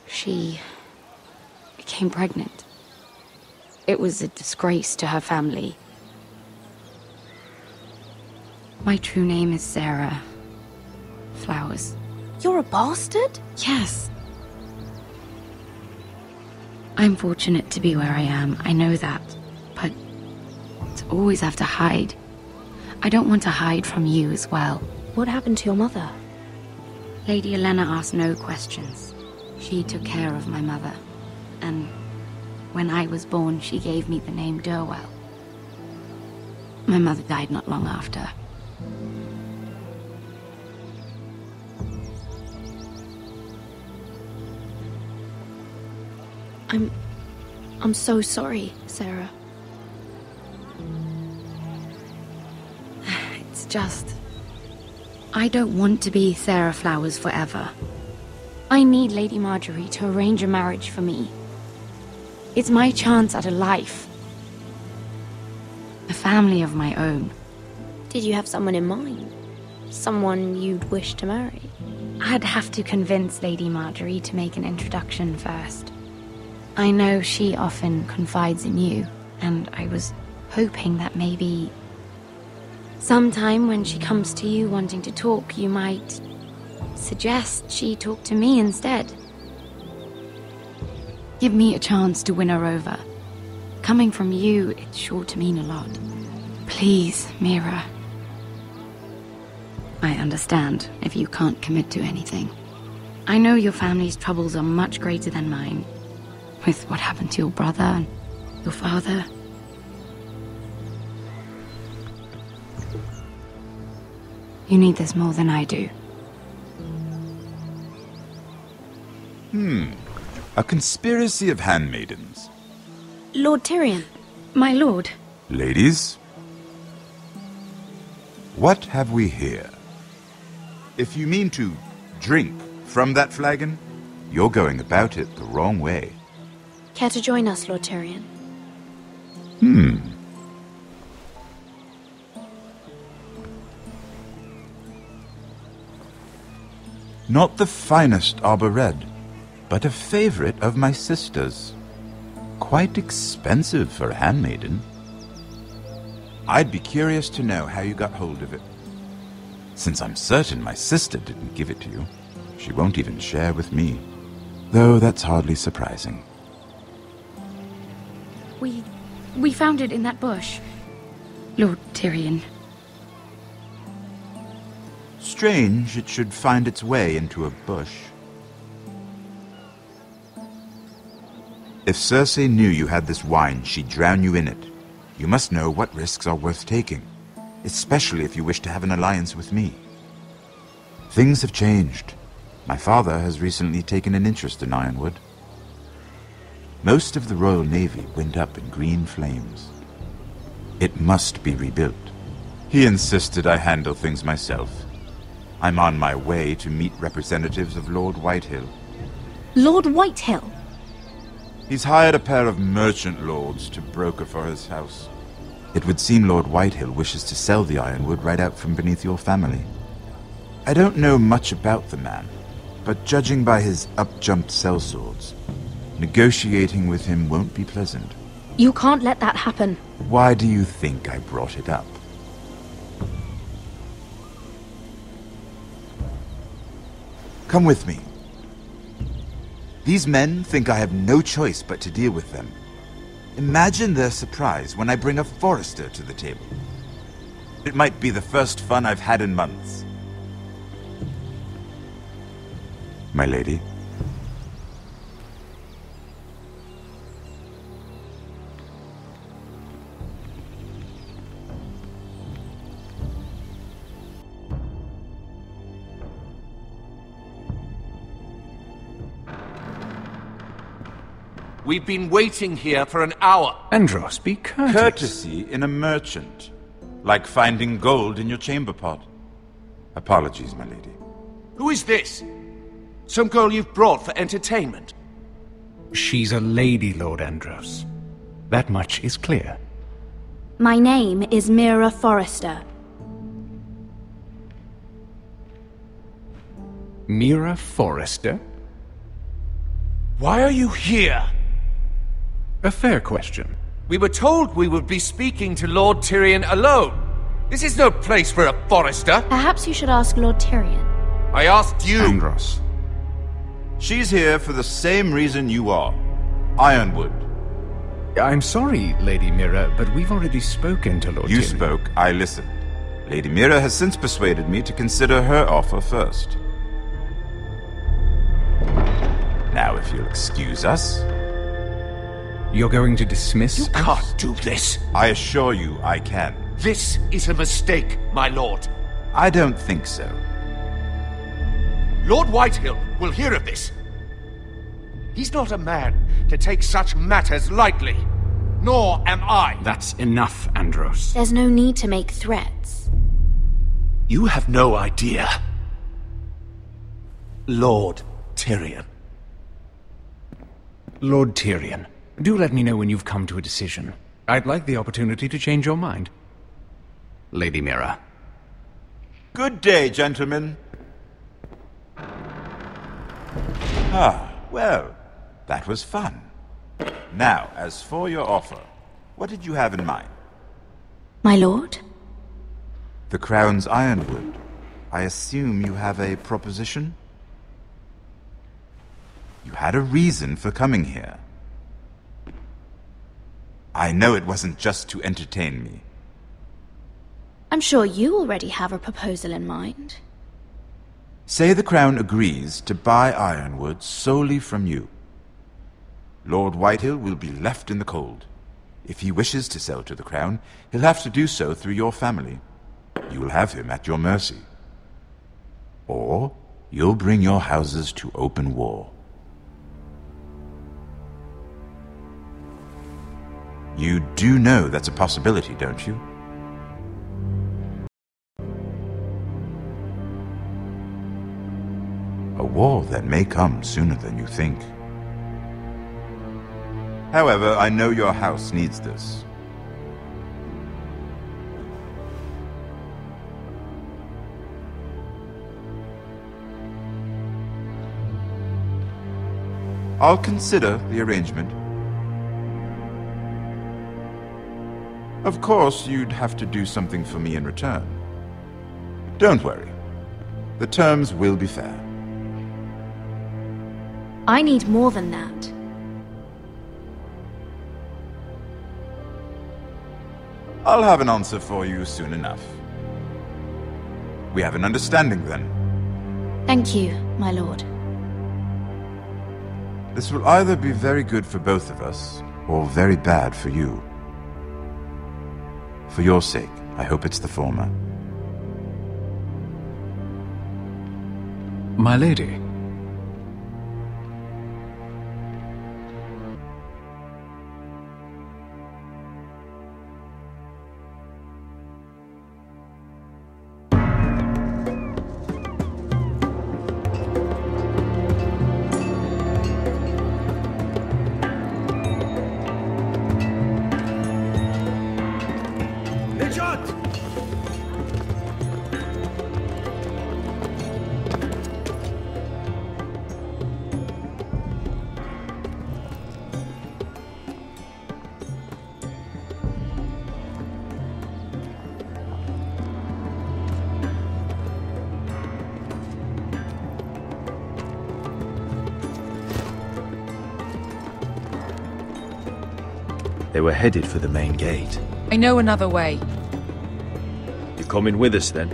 She became pregnant. It was a disgrace to her family. My true name is Sarah Flowers. You're a bastard? Yes. I'm fortunate to be where I am, I know that. But to always have to hide. I don't want to hide from you as well. What happened to your mother? Lady Olenna asked no questions. She took care of my mother. And when I was born, she gave me the name Durwell. My mother died not long after. I'm so sorry, Sarah. It's just... I don't want to be Sarah Flowers forever. I need Lady Marjorie to arrange a marriage for me. It's my chance at a life. A family of my own. Did you have someone in mind? Someone you'd wish to marry? I'd have to convince Lady Marjorie to make an introduction first. I know she often confides in you, and I was hoping that maybe sometime when she comes to you wanting to talk, you might suggest she talk to me instead. Give me a chance to win her over. Coming from you, it's sure to mean a lot. Please, Mira. I understand if you can't commit to anything. I know your family's troubles are much greater than mine. With what happened to your brother and your father. You need this more than I do. A conspiracy of handmaidens. Lord Tyrion. My lord. Ladies, what have we here? If you mean to drink from that flagon, you're going about it the wrong way. Care to join us, Lord Tyrion? Not the finest arbor red, but a favorite of my sister's. Quite expensive for a handmaiden. I'd be curious to know how you got hold of it. Since I'm certain my sister didn't give it to you, she won't even share with me. Though that's hardly surprising. We found it in that bush, Lord Tyrion. Strange it should find its way into a bush. If Cersei knew you had this wine, she'd drown you in it. You must know what risks are worth taking, especially if you wish to have an alliance with me. Things have changed. My father has recently taken an interest in Ironwood. Most of the Royal Navy went up in green flames. It must be rebuilt. He insisted I handle things myself. I'm on my way to meet representatives of Lord Whitehill. Lord Whitehill? He's hired a pair of merchant lords to broker for his house. It would seem Lord Whitehill wishes to sell the Ironwood right out from beneath your family. I don't know much about the man, but judging by his up-jumped sellswords, negotiating with him won't be pleasant. You can't let that happen. Why do you think I brought it up? Come with me. These men think I have no choice but to deal with them. Imagine their surprise when I bring a Forrester to the table. It might be the first fun I've had in months. My lady. We've been waiting here for an hour. Andros, be courteous. Courtesy in a merchant. Like finding gold in your chamber pot. Apologies, my lady. Who is this? Some girl you've brought for entertainment? She's a lady, Lord Andros. That much is clear. My name is Mira Forrester. Mira Forrester? Why are you here? A fair question. We were told we would be speaking to Lord Tyrion alone. This is no place for a Forrester. Perhaps you should ask Lord Tyrion. I asked you. Andros. She's here for the same reason you are. Ironwood. I'm sorry, Lady Mira, but we've already spoken to Lord Tyrion. You spoke, I listened. Lady Mira has since persuaded me to consider her offer first. Now, if you'll excuse us... You're going to dismiss us? You can't do this. I assure you I can. This is a mistake, my lord. I don't think so. Lord Whitehill will hear of this. He's not a man to take such matters lightly. Nor am I. That's enough, Andros. There's no need to make threats. You have no idea. Lord Tyrion. Lord Tyrion, do let me know when you've come to a decision. I'd like the opportunity to change your mind. Lady Mira. Good day, gentlemen. Ah, well, that was fun. Now, as for your offer, what did you have in mind? My lord? The Crown's Ironwood. I assume you have a proposition? You had a reason for coming here. I know it wasn't just to entertain me. I'm sure you already have a proposal in mind. Say the Crown agrees to buy Ironwood solely from you. Lord Whitehill will be left in the cold. If he wishes to sell to the Crown, he'll have to do so through your family. You will have him at your mercy. Or you'll bring your houses to open war. You do know that's a possibility, don't you? A war that may come sooner than you think. However, I know your house needs this. I'll consider the arrangement. Of course, you'd have to do something for me in return. Don't worry. The terms will be fair. I need more than that. I'll have an answer for you soon enough. We have an understanding then. Thank you, my lord. This will either be very good for both of us, or very bad for you. For your sake, I hope it's the former. My lady. They were headed for the main gate. I know another way. You're coming with us, then?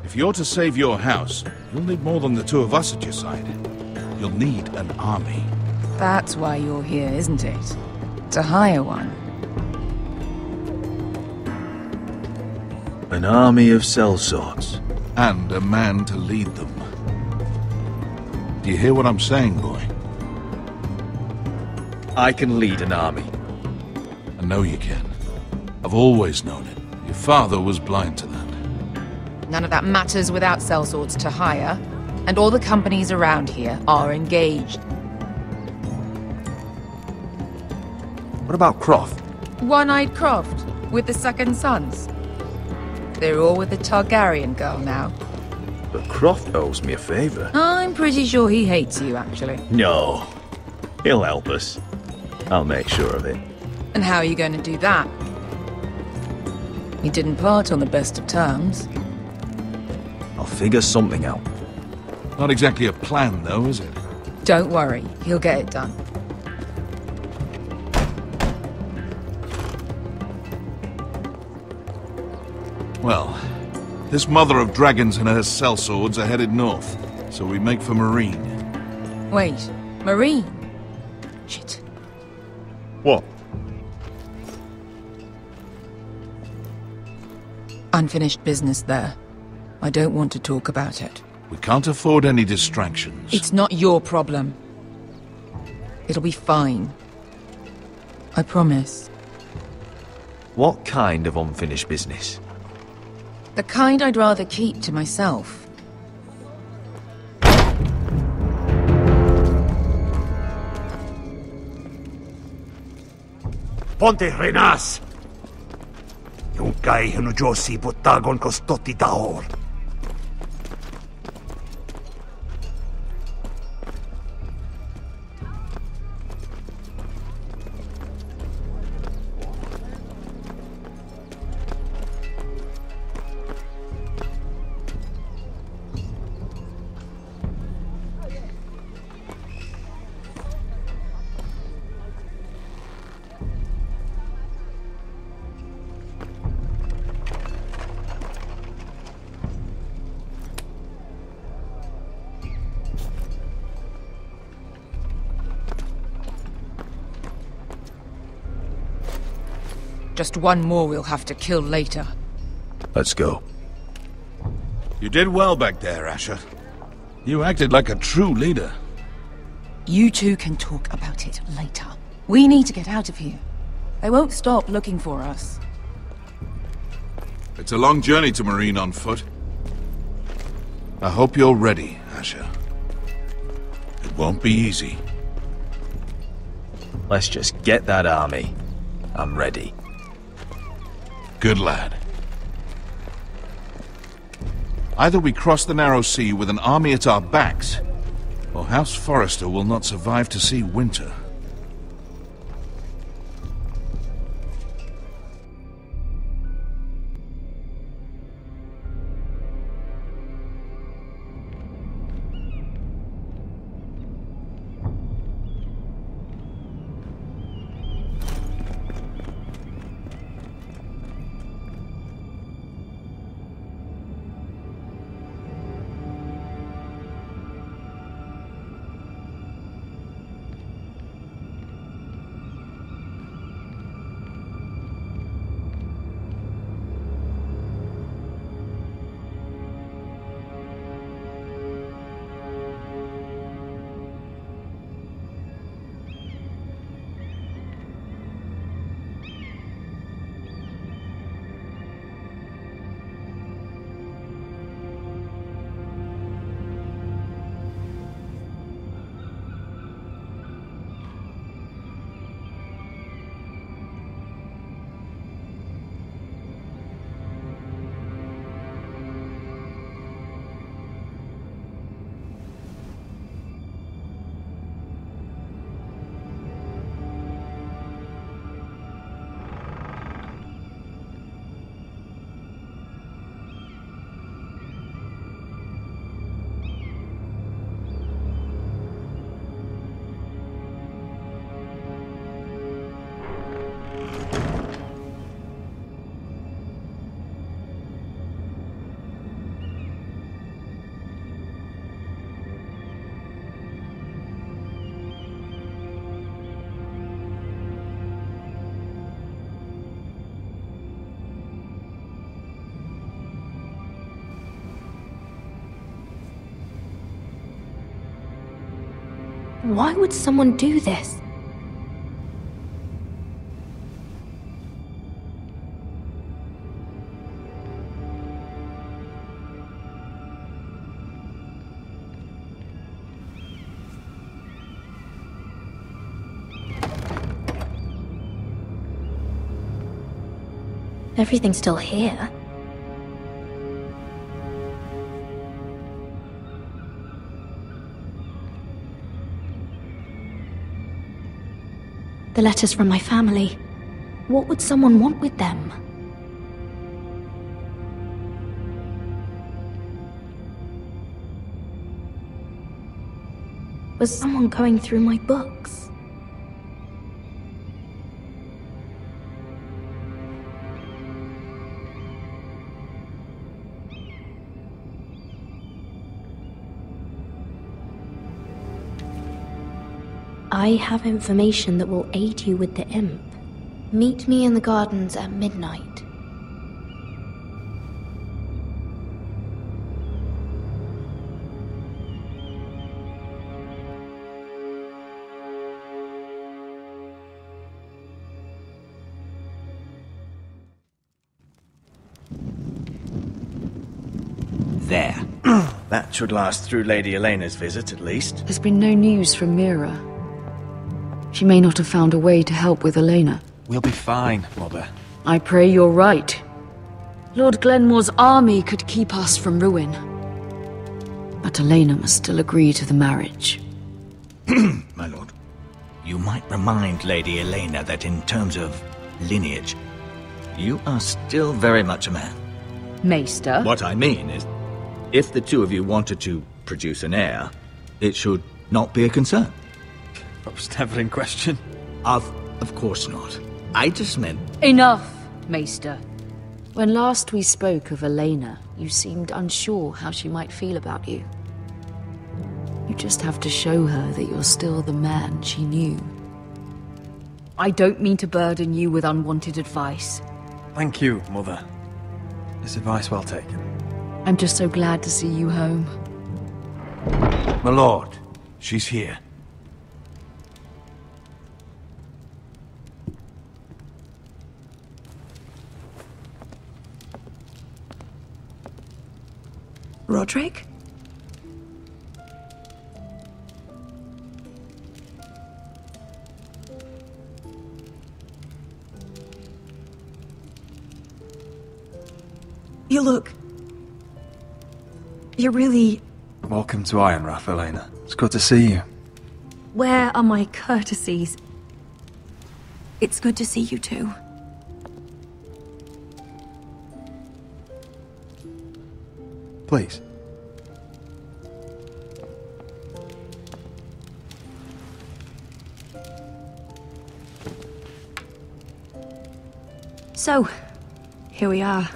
If you're to save your house, you'll need more than the two of us at your side. You'll need an army. That's why you're here, isn't it? To hire one. An army of sellswords. And a man to lead them. Do you hear what I'm saying, boy? I can lead an army. I know you can. I've always known it. Your father was blind to that. None of that matters without sellswords to hire, and all the companies around here are engaged. What about Croft? One-Eyed Croft, with the Second Sons. They're all with the Targaryen girl now. But Croft owes me a favor. I'm pretty sure he hates you, actually. No. He'll help us. I'll make sure of it. And how are you going to do that? He didn't part on the best of terms. I'll figure something out. Not exactly a plan, though, is it? Don't worry, he'll get it done. Well, this mother of dragons and her sellswords are headed north, so we make for Marine. Wait, Marine? Shit. What? Unfinished business there. I don't want to talk about it. We can't afford any distractions. It's not your problem. It'll be fine. I promise. What kind of unfinished business? The kind I'd rather keep to myself. Ponte Renas! Yung kay Josi Botagon Kostoti Daor. Just one more we'll have to kill later. Let's go. You did well back there, Asher. You acted like a true leader. You two can talk about it later. We need to get out of here. They won't stop looking for us. It's a long journey to Marine on foot. I hope you're ready, Asher. It won't be easy. Let's just get that army. I'm ready. Good lad. Either we cross the narrow sea with an army at our backs, or House Forrester will not survive to see winter. Why would someone do this? Everything's still here. The letters from my family. What would someone want with them? Was someone going through my books? I have information that will aid you with the imp. Meet me in the gardens at midnight. There. That should last through Lady Elena's visit, at least. There's been no news from Mira. She may not have found a way to help with Elena. We'll be fine, Mother. I pray you're right. Lord Glenmore's army could keep us from ruin. But Elena must still agree to the marriage. My lord, you might remind Lady Elena that in terms of lineage, you are still very much a man. Maester? What I mean is, if the two of you wanted to produce an heir, it should not be a concern. That was never in question. Of course not. I just meant... Enough, Maester. When last we spoke of Elena, you seemed unsure how she might feel about you. You just have to show her that you're still the man she knew. I don't mean to burden you with unwanted advice. Thank you, Mother. It's advice well taken. I'm just so glad to see you home. My lord, she's here. Roderick? You look... You're really... Welcome to Ironrath, Elena. It's good to see you. Where are my courtesies? It's good to see you too. Please. So, here we are.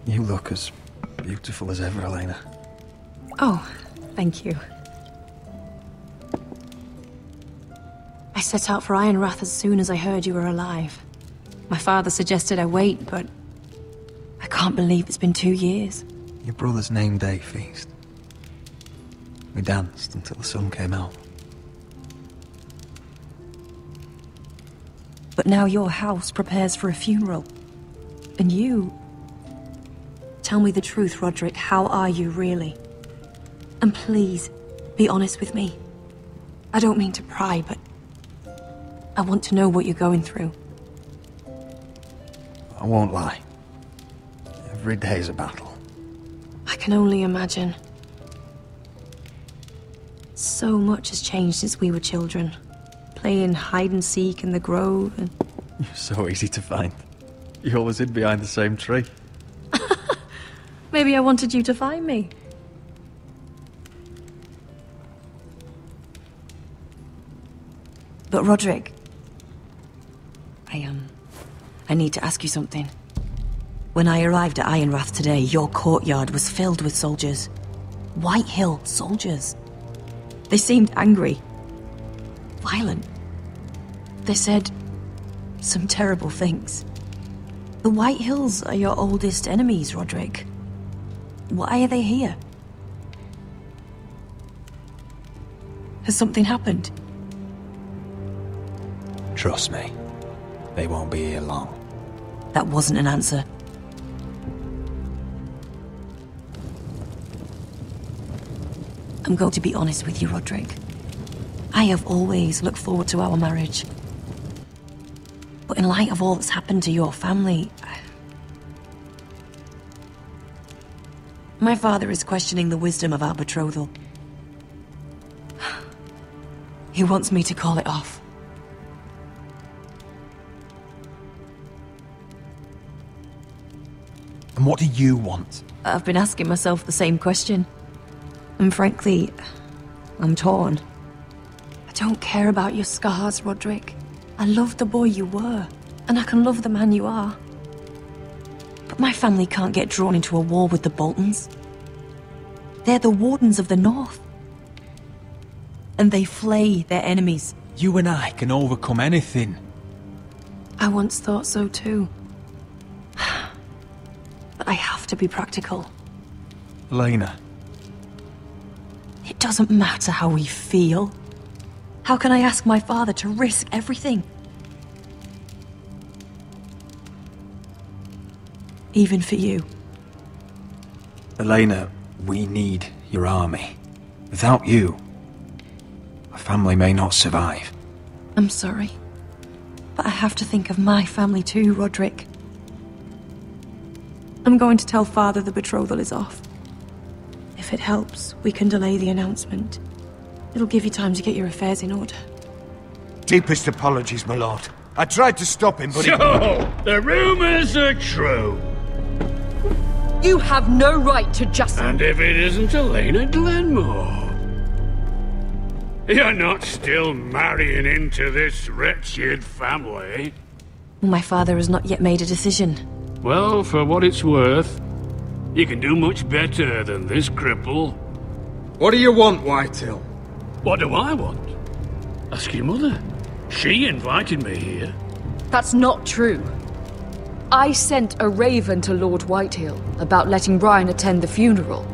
You look as beautiful as ever, Elena. Oh, thank you. I set out for Ironrath as soon as I heard you were alive. My father suggested I wait, but I can't believe it's been 2 years. Your brother's name day feast. We danced until the sun came out. But now your house prepares for a funeral. And you... Tell me the truth, Roderick. How are you, really? And please, be honest with me. I don't mean to pry, but... I want to know what you're going through. I won't lie. Every day's a battle. I can only imagine. So much has changed since we were children. Playing hide and seek in the grove and... You're so easy to find. You always hid behind the same tree. Maybe I wanted you to find me. But Roderick... I need to ask you something. When I arrived at Ironrath today, your courtyard was filled with soldiers. Whitehill soldiers. They seemed angry. Violent. They said some terrible things. The Whitehills are your oldest enemies, Roderick. Why are they here? Has something happened? Trust me. They won't be here long. That wasn't an answer. I'm going to be honest with you, Roderick. I have always looked forward to our marriage. But in light of all that's happened to your family... My father is questioning the wisdom of our betrothal. He wants me to call it off. And what do you want? I've been asking myself the same question. And frankly, I'm torn. I don't care about your scars, Roderick. I love the boy you were, and I can love the man you are. But my family can't get drawn into a war with the Boltons. They're the Wardens of the North. And they flay their enemies. You and I can overcome anything. I once thought so too. But I have to be practical. Elena. It doesn't matter how we feel. How can I ask my father to risk everything? Even for you. Elena, we need your army. Without you, our family may not survive. I'm sorry. But I have to think of my family too, Roderick. I'm going to tell Father the betrothal is off. If it helps, we can delay the announcement. It'll give you time to get your affairs in order. Deepest apologies, my lord. I tried to stop him, but So, the rumors are true. You have no right to just... And if it isn't Elena Glenmore? You're not still marrying into this wretched family? My father has not yet made a decision. Well, for what it's worth, you can do much better than this cripple. What do you want, Whitehill? What do I want? Ask your mother. She invited me here. That's not true. I sent a raven to Lord Whitehill about letting Brian attend the funeral.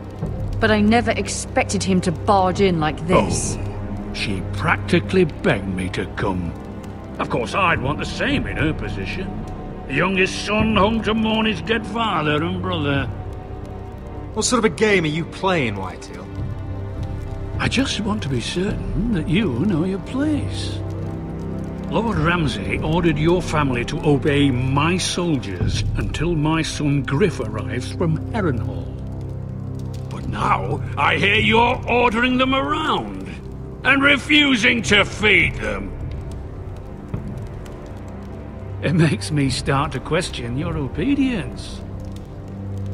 But I never expected him to barge in like this. Oh, she practically begged me to come. Of course, I'd want the same in her position. The youngest son home to mourn his dead father and brother. What sort of a game are you playing, Whitehill? I just want to be certain that you know your place. Lord Ramsay ordered your family to obey my soldiers until my son Griff arrives from Harrenhal. But now I hear you're ordering them around and refusing to feed them. It makes me start to question your obedience.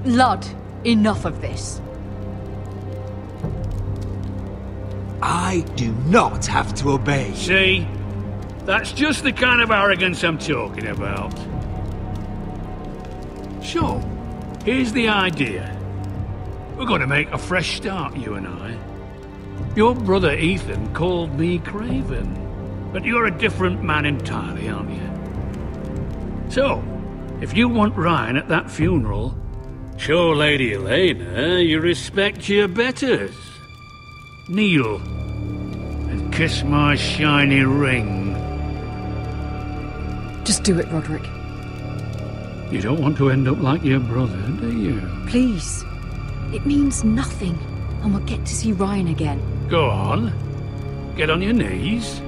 Lud, enough of this. I do not have to obey. See? That's just the kind of arrogance I'm talking about. So, here's the idea. We're going to make a fresh start, you and I. Your brother Ethan called me Craven, but you're a different man entirely, aren't you? So, if you want Ryan at that funeral, show Lady Elena you respect your betters. Kneel and kiss my shiny ring. Just do it, Roderick. You don't want to end up like your brother, do you? Please. It means nothing, and we'll get to see Ryan again. Go on. Get on your knees.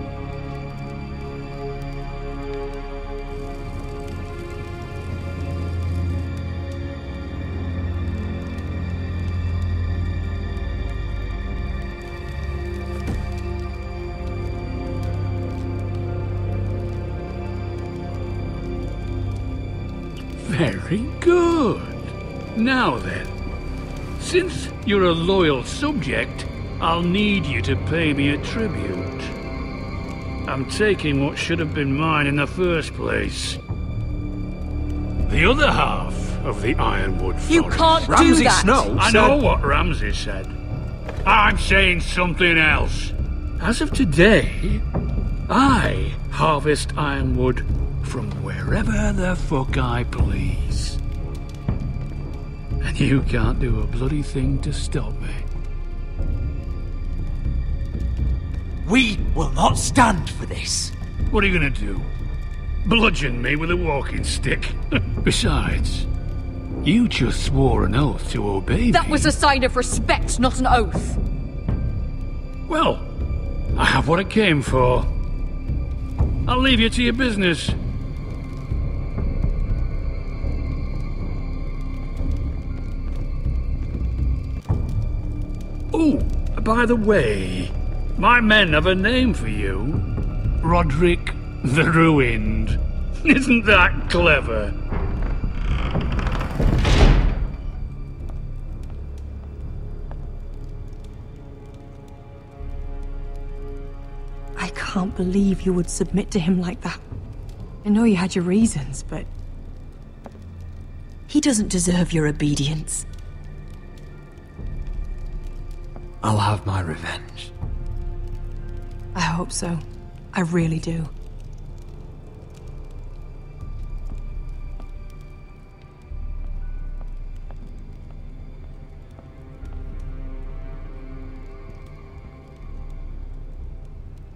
Very good. Now then, since you're a loyal subject, I'll need you to pay me a tribute. I'm taking what should have been mine in the first place. The other half of the Ironwood Forest. You can't do Ramsay that! Snow I said... know what Ramsay said. I'm saying something else. As of today, I harvest Ironwood from wherever the fuck I please. And you can't do a bloody thing to stop me. We will not stand for this. What are you gonna do? Bludgeon me with a walking stick? Besides, you just swore an oath to obey me. That was a sign of respect, not an oath. Well, I have what I came for. I'll leave you to your business. Oh, by the way, my men have a name for you. Roderick the Ruined. Isn't that clever? I can't believe you would submit to him like that. I know you had your reasons, but... he doesn't deserve your obedience. I'll have my revenge. I hope so. I really do.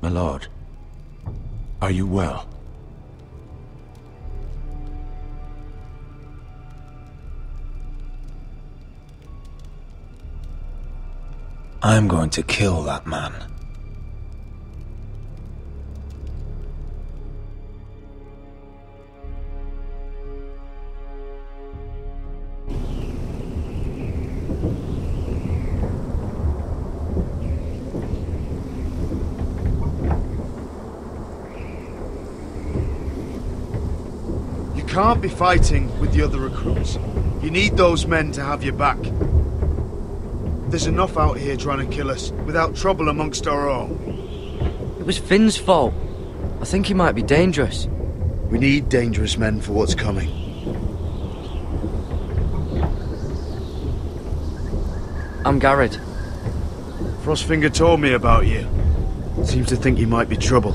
My lord, are you well? I'm going to kill that man. You can't be fighting with the other recruits. You need those men to have your back. There's enough out here trying to kill us, without trouble amongst our own. It was Finn's fault. I think he might be dangerous. We need dangerous men for what's coming. I'm Garrett. Frostfinger told me about you. Seems to think you might be trouble.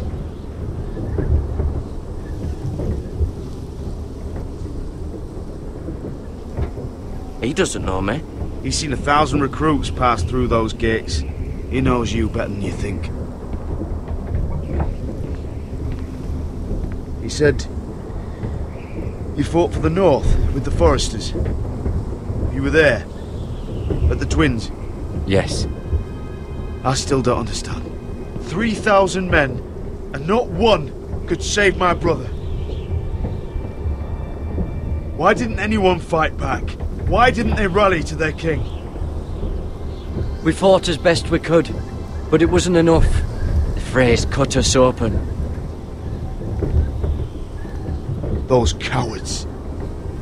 He doesn't know me. He's seen 1,000 recruits pass through those gates. He knows you better than you think. He said you fought for the North with the Foresters. You were there, at the Twins. Yes. I still don't understand. 3,000 men, and not one could save my brother. Why didn't anyone fight back? Why didn't they rally to their king? We fought as best we could, but it wasn't enough. The Freys cut us open. Those cowards.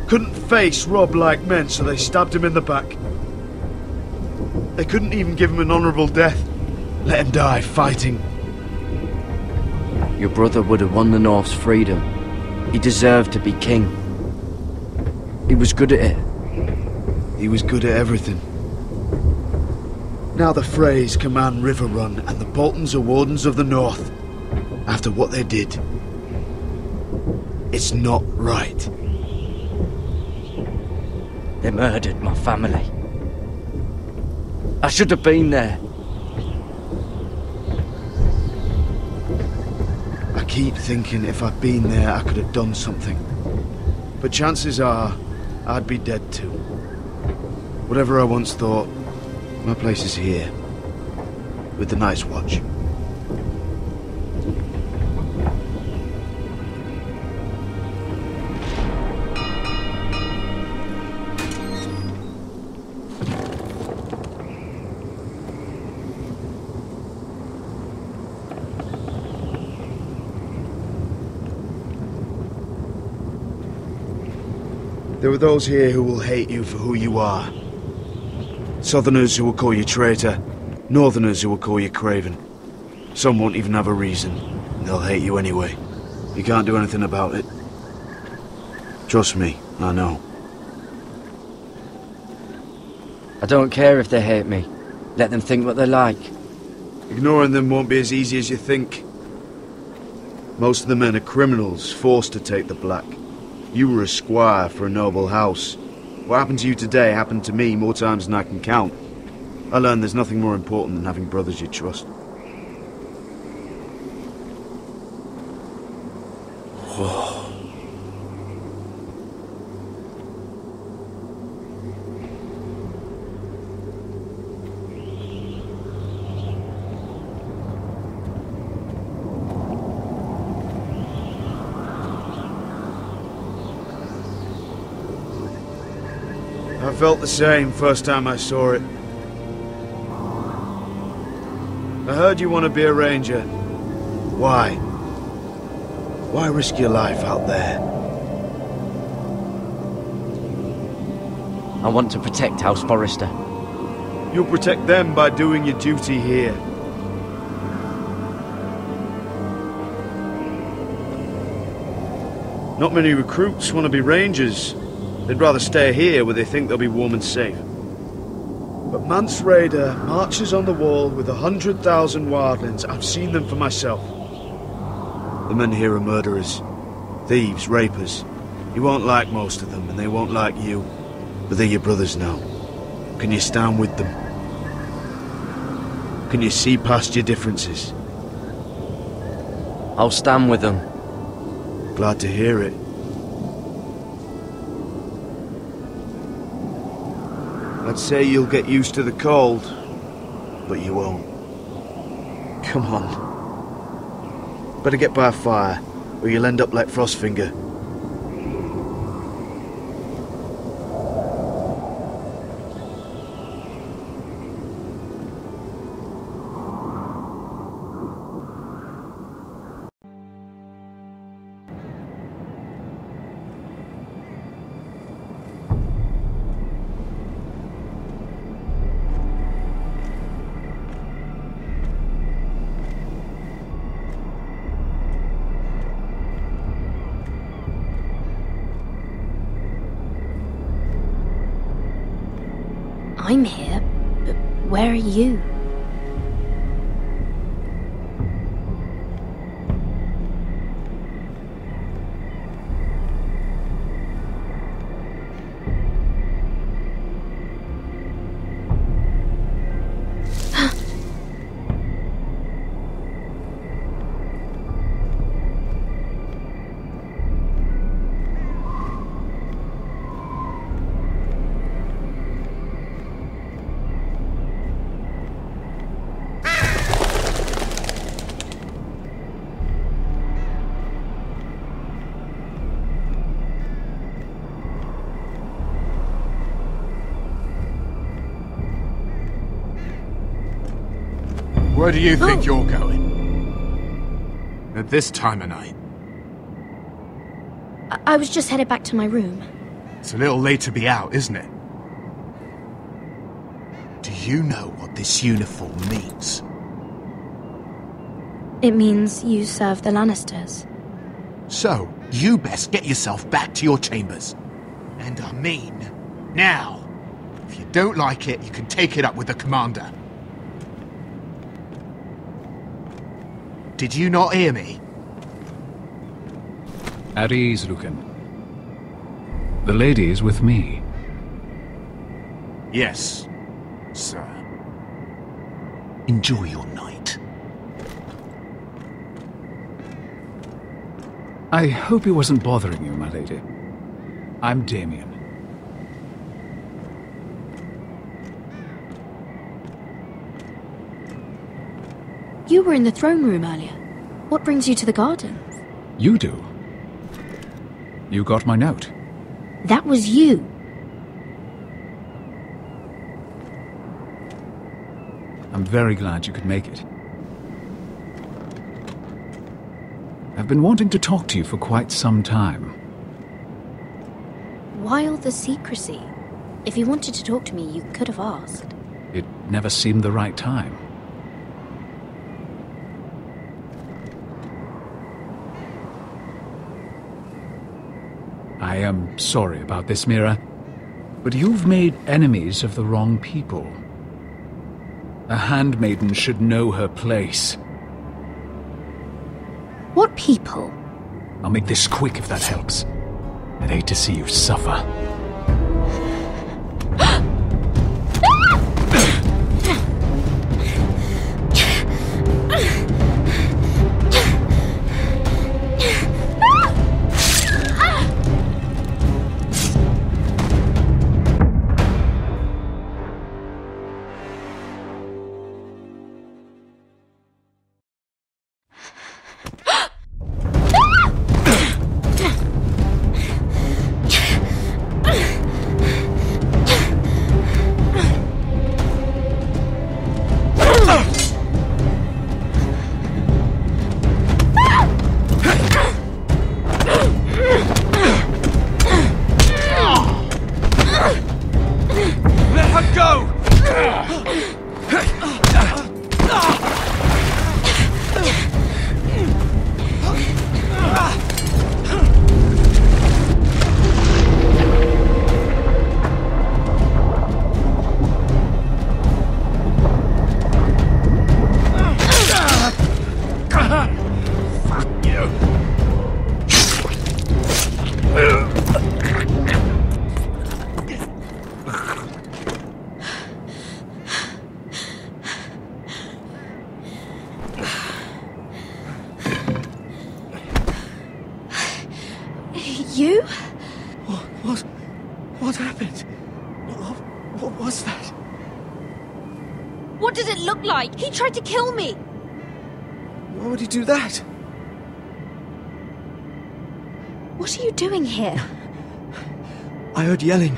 Couldn't face Robb like men, so they stabbed him in the back. They couldn't even give him an honourable death. Let him die fighting. Your brother would have won the North's freedom. He deserved to be king. He was good at it. He was good at everything. Now the Freys command Riverrun, and the Boltons are Wardens of the North. After what they did. It's not right. They murdered my family. I should have been there. I keep thinking if I'd been there, I could have done something. But chances are, I'd be dead too. Whatever I once thought, my place is here. With the Night's Watch. There are those here who will hate you for who you are. Southerners who will call you traitor, Northerners who will call you craven. Some won't even have a reason, and they'll hate you anyway. You can't do anything about it. Trust me, I know. I don't care if they hate me. Let them think what they like. Ignoring them won't be as easy as you think. Most of the men are criminals, forced to take the black. You were a squire for a noble house. What happened to you today happened to me more times than I can count. I learned there's nothing more important than having brothers you trust. I felt the same first time I saw it. I heard you want to be a ranger. Why? Why risk your life out there? I want to protect House Forrester. You'll protect them by doing your duty here. Not many recruits want to be rangers. They'd rather stay here where they think they'll be warm and safe. But Mance Rayder marches on the wall with 100,000 wildlings. I've seen them for myself. The men here are murderers. Thieves, rapers. You won't like most of them, and they won't like you. But they're your brothers now. Can you stand with them? Can you see past your differences? I'll stand with them. Glad to hear it. I'd say you'll get used to the cold, but you won't. Come on. Better get by a fire, or you'll end up like Frostfinger. I'm here, but where are you? Where do you think you're going? At this time of night? I was just headed back to my room. It's a little late to be out, isn't it? Do you know what this uniform means? It means you serve the Lannisters. So, you best get yourself back to your chambers. And I mean, now. If you don't like it, you can take it up with the commander. Did you not hear me? At ease, Lucan. The lady is with me. Yes, sir. Enjoy your night. I hope he wasn't bothering you, my lady. I'm Damien. You were in the throne room earlier. What brings you to the gardens? You do? You got my note. That was you. I'm very glad you could make it. I've been wanting to talk to you for quite some time. Why all the secrecy? If you wanted to talk to me, you could have asked. It never seemed the right time. I am sorry about this, Mira, but you've made enemies of the wrong people. A handmaiden should know her place. What people? I'll make this quick if that helps. I'd hate to see you suffer. You? What happened? What was that? What does it look like? He tried to kill me! Why would he do that? What are you doing here? I heard yelling.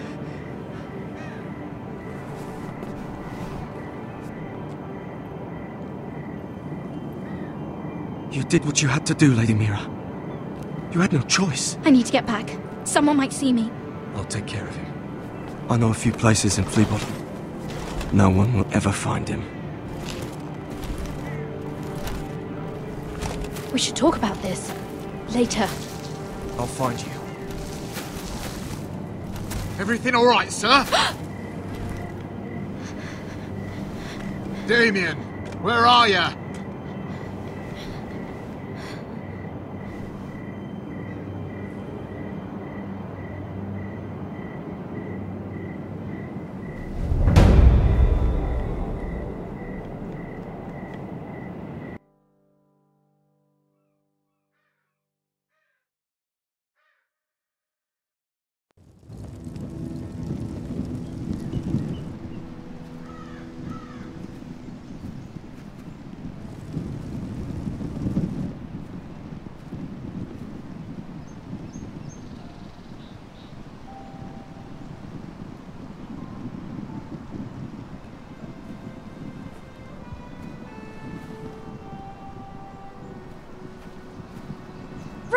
You did what you had to do, Lady Mira. You had no choice. I need to get back. Someone might see me. I'll take care of him. I know a few places in Fleabottom. No one will ever find him. We should talk about this. Later. I'll find you. Everything all right, sir? Damien, where are you?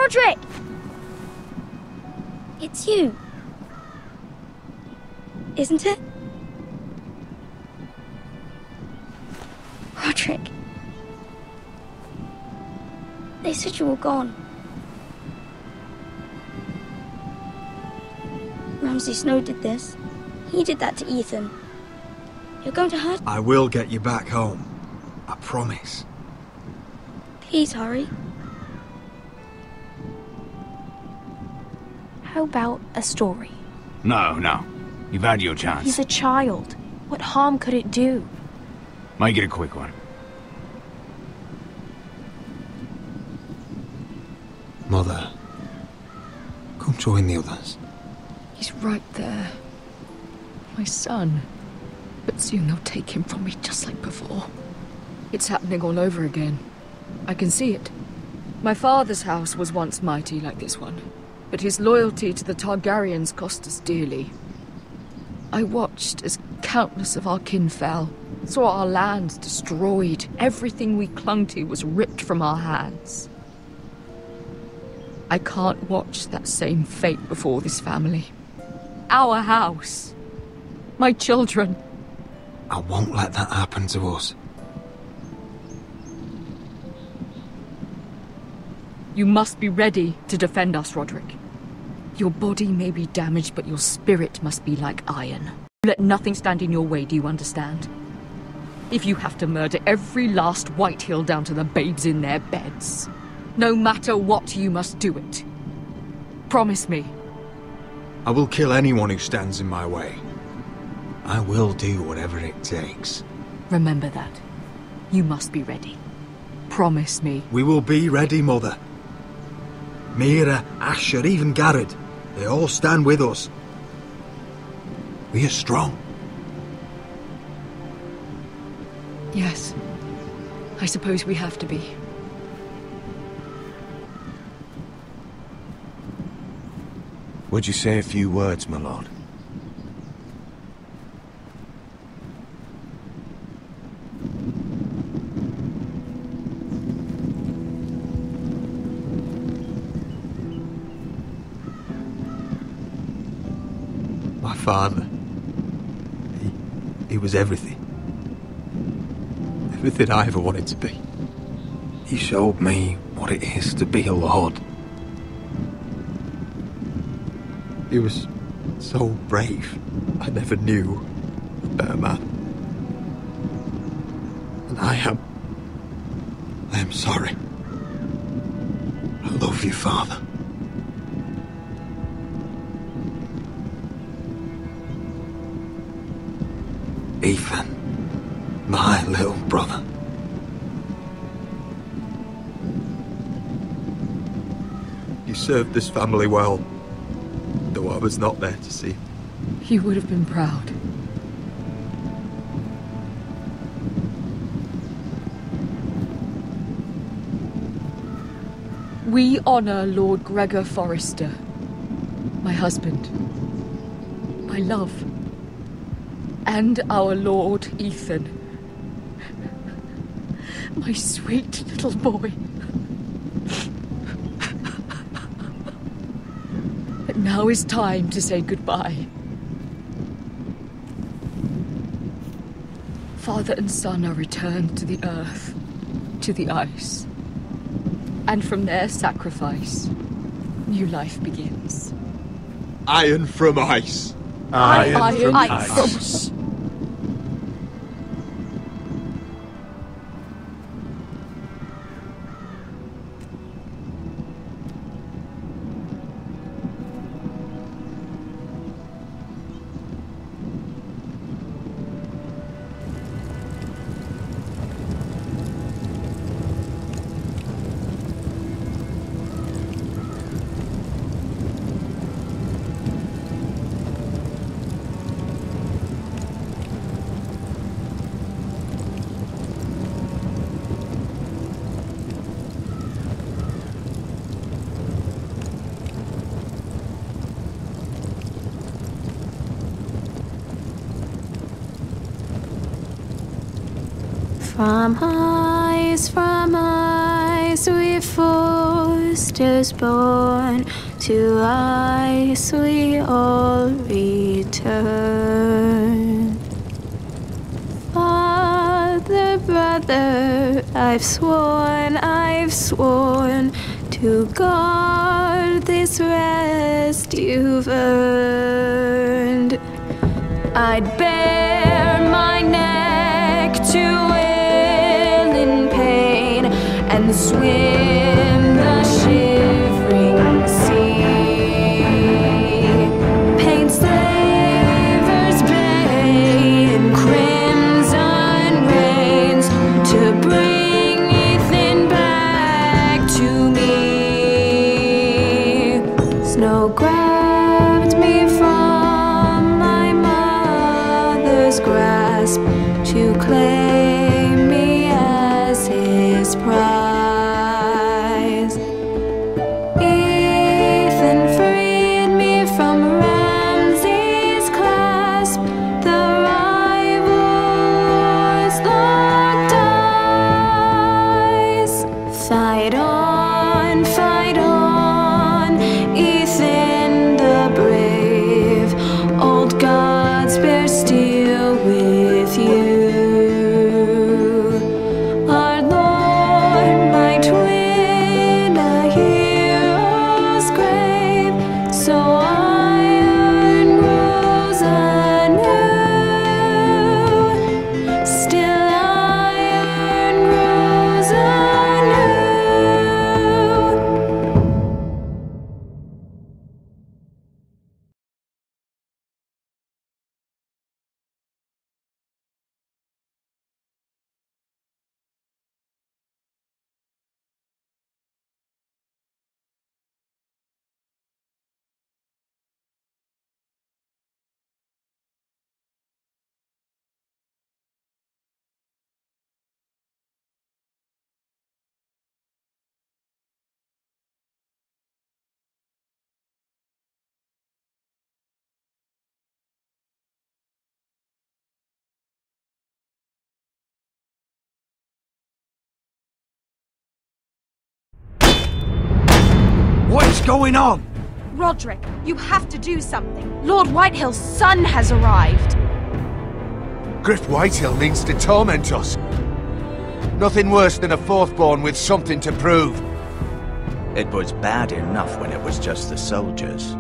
Roderick! It's you. Isn't it? Roderick. They said you were gone. Ramsay Snow did this. He did that to Ethan. You're going to hurt him. I will get you back home. I promise. Please hurry. How about a story? No, no. You've had your chance. He's a child. What harm could it do? Make it a quick one. Mother, come join the others. He's right there. My son. But soon they'll take him from me just like before. It's happening all over again. I can see it. My father's house was once mighty like this one, but his loyalty to the Targaryens cost us dearly. I watched as countless of our kin fell, saw our lands destroyed, everything we clung to was ripped from our hands. I can't watch that same fate before this family. Our house. My children. I won't let that happen to us. You must be ready to defend us, Roderick. Your body may be damaged, but your spirit must be like iron. Let nothing stand in your way, do you understand? If you have to murder every last Whitehill down to the babes in their beds, no matter what, you must do it. Promise me. I will kill anyone who stands in my way. I will do whatever it takes. Remember that. You must be ready. Promise me. We will be ready, Mother. Mira, Asher, even Garrett. They all stand with us. We are strong. Yes. I suppose we have to be. Would you say a few words, my lord? My father. He was everything. Everything I ever wanted to be. He showed me what it is to be a lord. He was so brave. I never knew a better man. And I am sorry. I love you, Father. Ethan, my little brother. You served this family well, though I was not there to see. You would have been proud. We honor Lord Gregor Forrester, my husband, my love, and our Lord Ethan, my sweet little boy. But now is time to say goodbye. Father and son are returned to the earth, to the ice. And from their sacrifice, new life begins. Iron from ice. Iron from ice. From ice we foresters born, to ice we all return. Father, brother, I've sworn to guard this rest you've earned. I'd bare my neck to wail in pain and swim the shivering sea. Paint slavers bay in crimson rains to bring Ethan back to me. Snow grabbed me from my mother's grasp to claim me as his prize. Ethan freed me from Ramses' clasp. The rivals locked eyes. Fight on, Ethan the brave. Old gods bear steel with you. Our Lord might win a hero's grave, so iron rose anew. Still iron rose anew. What is going on? Roderick, you have to do something. Lord Whitehill's son has arrived. Griff Whitehill means to torment us. Nothing worse than a fourthborn with something to prove. It was bad enough when it was just the soldiers.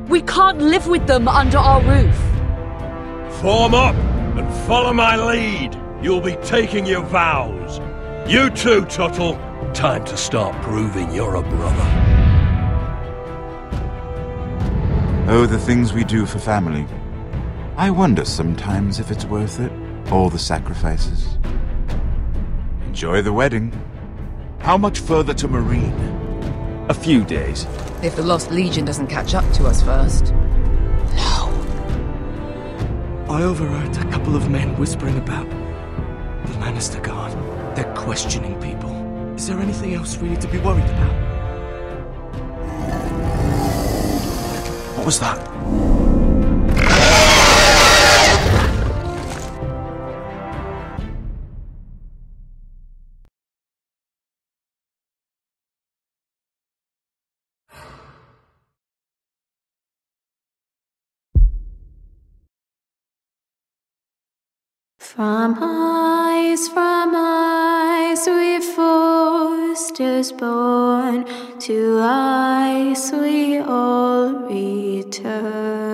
We can't live with them under our roof. Form up and follow my lead. You'll be taking your vows. You too, Tuttle. Time to start proving you're a brother. Oh, the things we do for family. I wonder sometimes if it's worth it. All the sacrifices. Enjoy the wedding. How much further to Marine? A few days. If the Lost Legion doesn't catch up to us first. I overheard a couple of men whispering about the Lannister Guard. They're questioning people. Is there anything else really to be worried about? What was that? From ice we foresters born, to ice we all return.